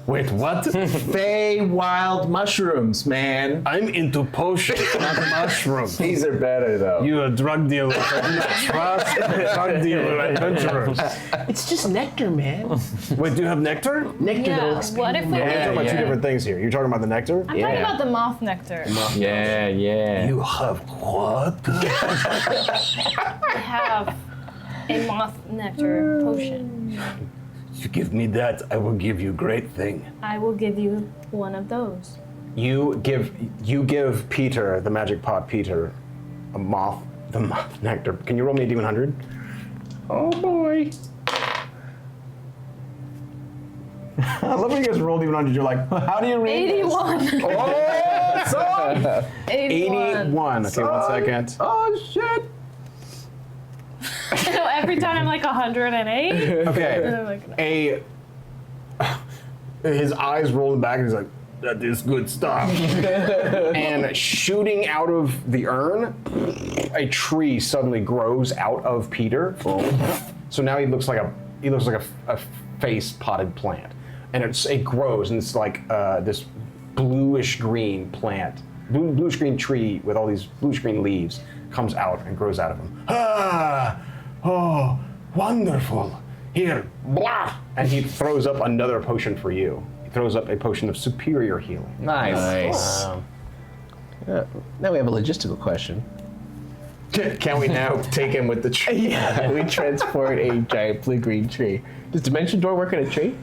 Wait, what? Fey wild mushrooms, man. I'm into potions, not mushrooms. These are better though. You a drug dealer. I do not trust drug dealer adventurers. It's just nectar, man. Wait, do you have nectar? Nectar Yeah. that'll expand. What if we? We're talking about Yeah. two different things here. You're talking about the nectar? I'm talking about the moth nectar. Yeah, yeah. You have what? I have a moth nectar potion. You give me that, I will give you great thing. I will give you one of those. You give Peter, the magic pot Peter, the moth nectar. Can you roll me a D100? Oh boy. I love when you guys roll D100. You're like, how do you read 81. this? Oh, son! 81. Okay, 1 second. Oh shit. So every time I'm like 108. Okay. And I'm like, His eyes roll back and he's like, that is good stuff. And shooting out of the urn, a tree suddenly grows out of Peter. So now he looks like a face potted plant. And it grows and it's like this bluish green plant, bluish green tree with all these bluish green leaves comes out and grows out of him. Ah, oh, wonderful. Here, blah. And he throws up another potion for you. He throws up a potion of superior healing. Nice. Now we have a logistical question. Can we now take him with the tree? Yeah, we transport a giant blue-green tree. Does Dimension Door work in a tree?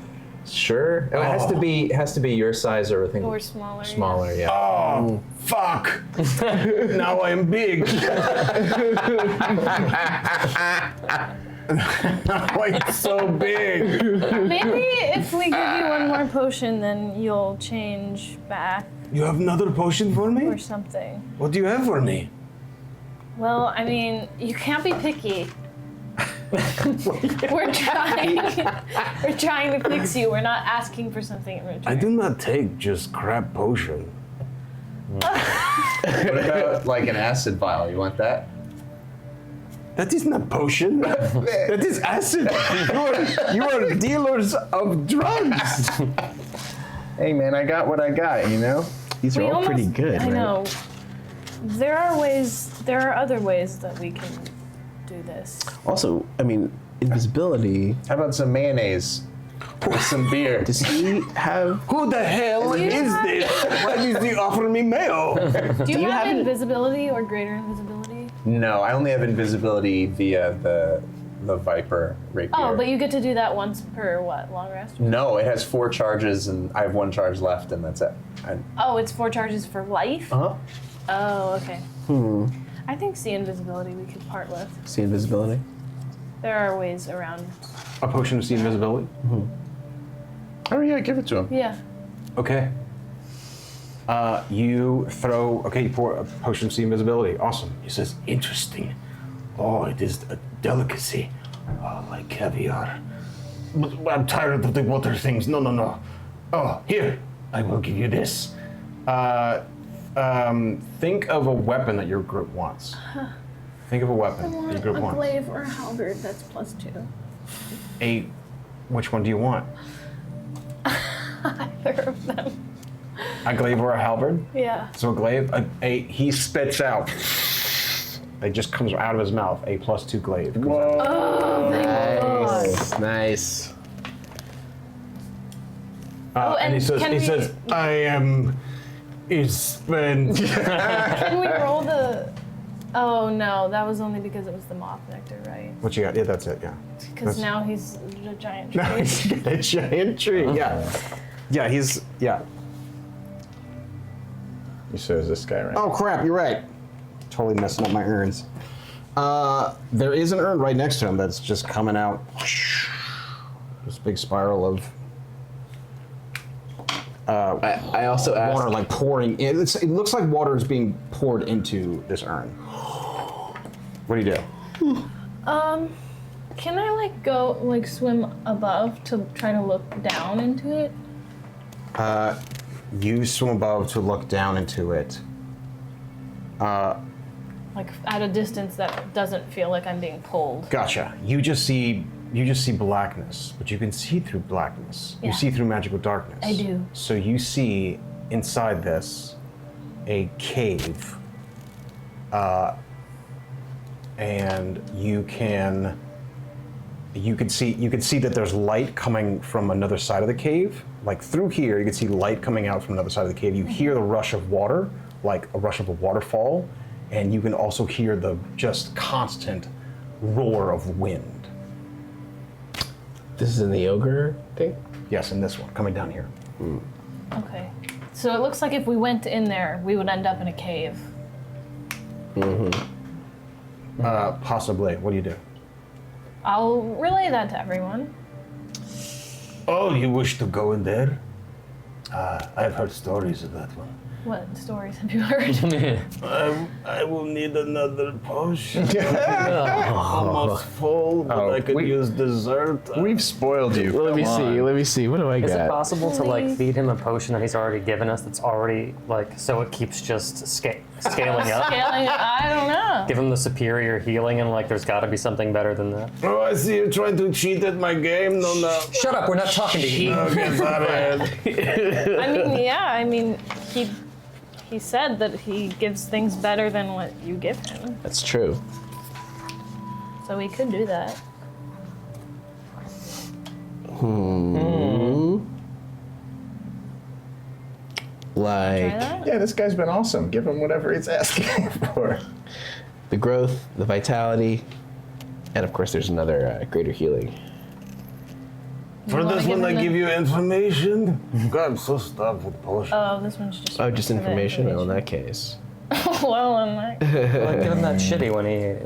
Sure. Oh, it has to be your size or I think or smaller. yeah. smaller. Yeah. Oh, fuck. Now I am big. Now I'm so big. Maybe if we give you one more potion, then you'll change back You have another potion for or me? something. What do you have for me? Well, I mean, you can't be picky. We're trying to fix you. We're not asking for something in return. I do not take just crap potion. What about like an acid vial? You want that? That is not potion. That is acid. You are dealers of drugs. Hey man, I got what I got. You know. These are We all pretty almost- good, I right? know. There are other ways that we can do this. Also, I mean, invisibility. How about some mayonnaise with some beer? Does he have? Who the hell Do you is have- this? Why does he offer me mayo? Do you have have- invisibility or greater invisibility? No, I only have invisibility via the Viper rapier. Oh, but you get to do that once per long rest? No, it has 4 charges and I have 1 charge left and that's it. Oh, it's 4 charges for life? Uh-huh. Oh, okay. I think see invisibility we could part with. See invisibility? There are ways around. A potion of see invisibility? Oh yeah, give it to him. Yeah. Okay. You pour a potion of see invisibility. Awesome. He says, interesting. Oh, it is a delicacy. Oh, like caviar. But I'm tired of the water things. No. Oh, here. I will give you this. Think of a weapon that your group wants. Think of a weapon that your group wants. glaive or a halberd that's +2. Which one do you want? Either of them. A glaive or a halberd? Yeah. So a glaive, he spits out. It just comes out of his mouth. A +2 glaive. comes out. Oh, thank God. Nice. And he says, can we- I am spent. Can we roll the... Oh, no, that was only because it was the moth nectar, right? What you got? Yeah, that's it. Yeah. Because now he's a giant tree. Now he's got a giant tree. Yeah. Yeah. Yeah. You says this guy, right? Oh crap! You're right. Totally messing up my urns. There is an urn right next to him that's just coming out. This big spiral of I also asked. water like pouring in. It looks like water is being poured into this urn. What do you do? Can I go swim above to try to look down into it? You swim above to look down into it. Like at a distance that doesn't feel like I'm being pulled. Gotcha. You just see you just see blackness, but you can see through blackness. Yeah. You see through magical darkness. I do. So you see inside this a cave, and you can see that there's light coming from another side of the cave. Like through here, you can see light coming out from another side of the cave. You hear the rush of water, like a rush of a waterfall, and you can also hear the just constant roar of wind. This is in the ogre thing? Yes, in this one, coming down here. Okay. So it looks like if we went in there, we would end up in a cave. Possibly. What do you do? I'll relay that to everyone. Oh, you wish to go in there? I've heard stories of that one. What stories have you heard? I will need another potion. Almost full, but I could use dessert. We've spoiled you. Let me see. What do I Is it got? possible to like Please. feed him a potion that he's already given us that's already like so it keeps just scaling up? Scaling, I don't know. Give him the superior healing and like there's got to be something better than that. Oh, I see you're trying to cheat at my game. No. Shut up! We're not talking to you. Okay, sorry. I mean, he said that he gives things better than what you give him. That's true. So we could do that. Like Try that? Yeah, this guy's been awesome. Give him whatever he's asking for. the growth, the vitality, and of course there's another greater healing. For wanna this give one, I him give you information. God, I'm so stuck with potions. Oh, this one's just. Oh, just for the information? Oh, in that case. Well, I'm not. Like, give him that shitty one he ate.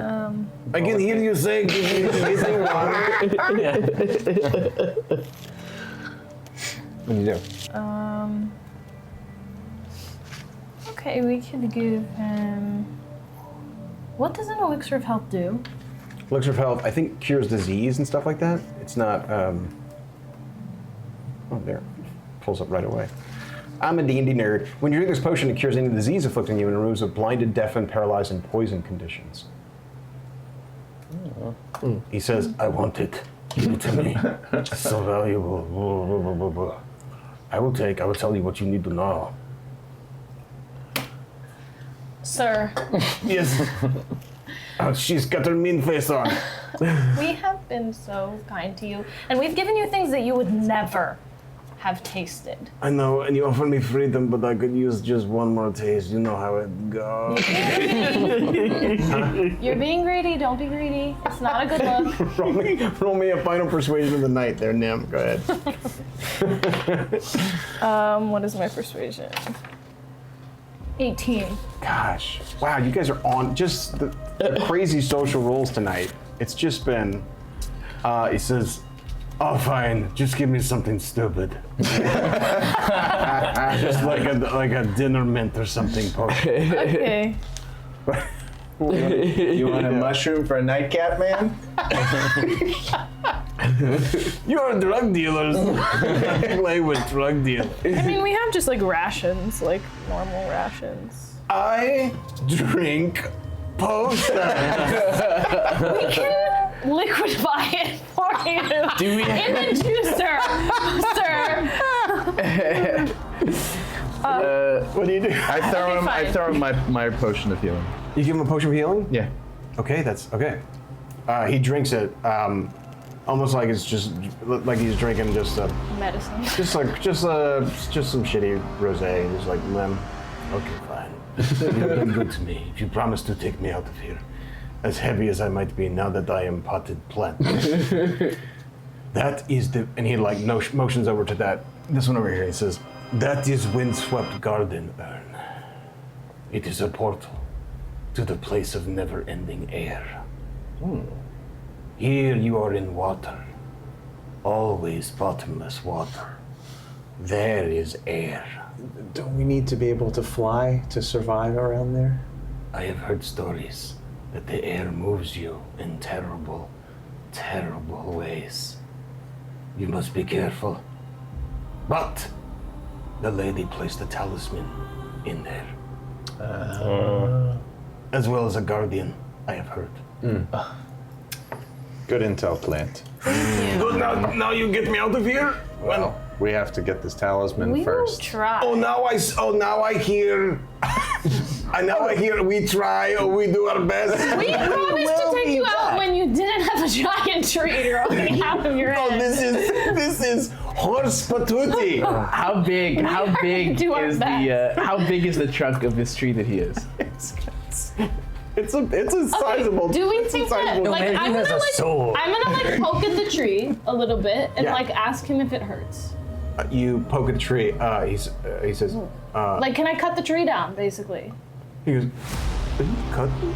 I can hear you saying, give me anything wrong. What do you do? Okay, we could give him. What does an elixir of health do? Elixir of health, I think cures disease and stuff like that. It's not, oh, there. Pulls up right away. I'm a D&D nerd. When you drink this potion, it cures any disease afflicting you and removes of blinded, deafened, paralyzed, and poison conditions. He says, I want it. Give it to me. It's so valuable. I will tell you what you need to know. Sir, Yes. Oh, she's got her mean face on. we have been so kind to you, and we've given you things that you would never have tasted. I know, and you offer me freedom, but I could use just one more taste. You know how it goes. You're being greedy. Don't be greedy. It's not a good look. Roll me a final persuasion of the night there, Nim. Go ahead. What is my persuasion? 18. Gosh. Wow, you guys are on just the crazy social rolls tonight. It's just been, He says, oh, fine, just give me something stupid. Just like a dinner mint or something. Okay. You want a mushroom for a nightcap, man? You're drug dealers. Play with drug dealers. I mean, we have just like rations, like normal rations. I drink potions. We can liquefy it for you. Do we in the juicer, sir. what do you do? I throw him my potion of healing. You give him a potion of healing? Yeah. Okay, that's okay. He drinks it, almost like it's just like he's drinking just Medicine. just some shitty rosé. Just like lemon. Okay, fine. You've been good to me. If you promise to take me out of here, as heavy as I might be now that I am potted plant. That is the, and he like motions over to that, this one over here. He says, That is windswept garden urn. It is a portal to the place of never-ending air. Here you are in water, always bottomless water. There is air. Don't we need to be able to fly to survive around there? I have heard stories that the air moves you in terrible, terrible ways. You must be careful. But the lady placed a talisman in there. As well as a guardian, I have heard. Good intel, Clint. Good, now you get me out of here? Well, we have to get this talisman We will first. try. Now I hear. Now I hear we try or we do our best. We promised to take you out when you didn't have a giant tree growing out of your head. This is horse patootie. How big do our is best. how big is the trunk of this tree that he is? It's a sizable. Do we think that? Like, man, he I'm has gonna a sword. I'm gonna poke at the tree a little bit and Yeah. ask him if it hurts. You poke at the tree. He says, Can I cut the tree down, basically? he goes, cut me?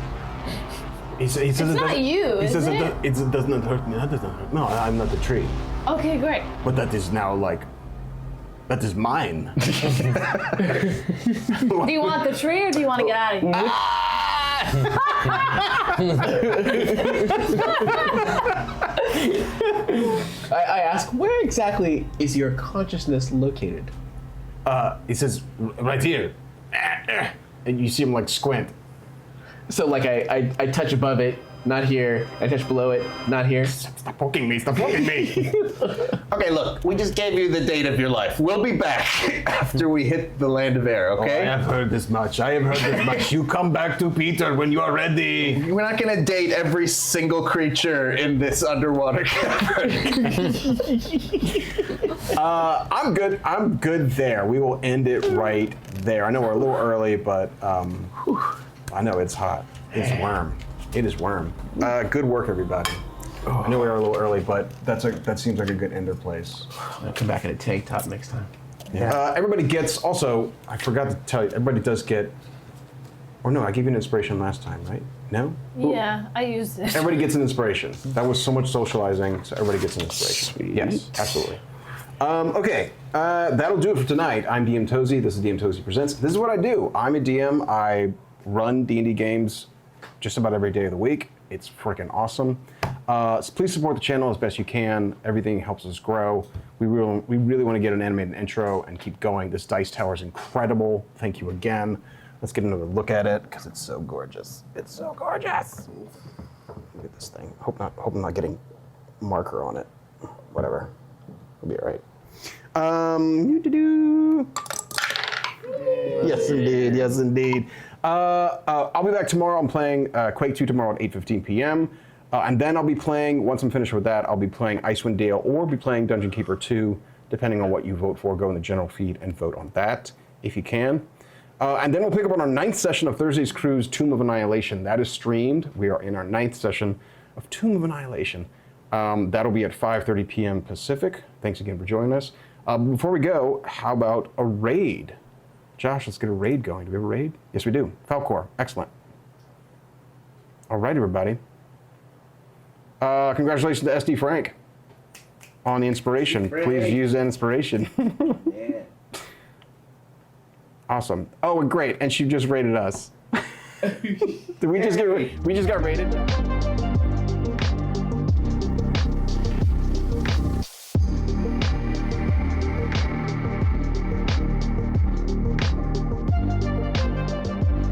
He says It's not you, He is says it? it does not hurt me. That does not hurt. No, I'm not the tree. Okay, great. But that is now that is mine. Do you want the tree or do you want to get out of here? I ask, where exactly is your consciousness located? He says, right here. And you see him squint. So I touch above it, not here. I touch below it, not here. Stop poking me. Stop poking me. Okay, look, we just gave you the date of your life. We'll be back after we hit the land of air, okay? I have heard this much. You come back to Peter when you are ready. We're not gonna date every single creature in this underwater cavern. I'm good. I'm good there. We will end it right there. I know we're a little early, but I know it's hot. It's worm. It is worm. Good work, everybody. I know we are a little early, but that seems like a good ender place. I'll come back in a tank top next time. Everybody gets, also, I forgot to tell you, everybody does get, or no, I gave you an inspiration last time, right? No? Yeah, I used it. Everybody gets an inspiration. That was so much socializing, so everybody gets an inspiration. Sweet. Yes, absolutely. Okay, that'll do it for tonight. I'm DM Tozy. This is DM Tozy Presents. This is what I do. I'm a DM. I run D&D games just about every day of the week. It's freaking awesome. So please support the channel as best you can. Everything helps us grow. We really want to get an animated intro and keep going. This dice tower is incredible. Thank you again. Let's get another look at it because it's so gorgeous. It's so gorgeous. Look at this thing. Hope I'm not getting marker on it. Whatever. It'll be all right. Yes, indeed. Yes, indeed. I'll be back tomorrow. I'm playing Quake 2 tomorrow at 8:15 p.m. And then I'll be playing, once I'm finished with that, I'll be playing Icewind Dale or be playing Dungeon Keeper 2, depending on what you vote for. Go in the general feed and vote on that, if you can. And then we'll pick up on our 9th session of Thursday's Cruise, Tomb of Annihilation. That is streamed. We are in our 9th session of Tomb of Annihilation. That'll be at 5:30 p.m. Pacific. Thanks again for joining us. Before we go, how about a raid? Josh, let's get a raid going. Do we have a raid? Yes, we do. Falcor. Excellent. All right, everybody. Congratulations to SD Frank on the inspiration. Please use that inspiration. Yeah. Awesome. Oh, great. And she just rated us. Did we just got rated?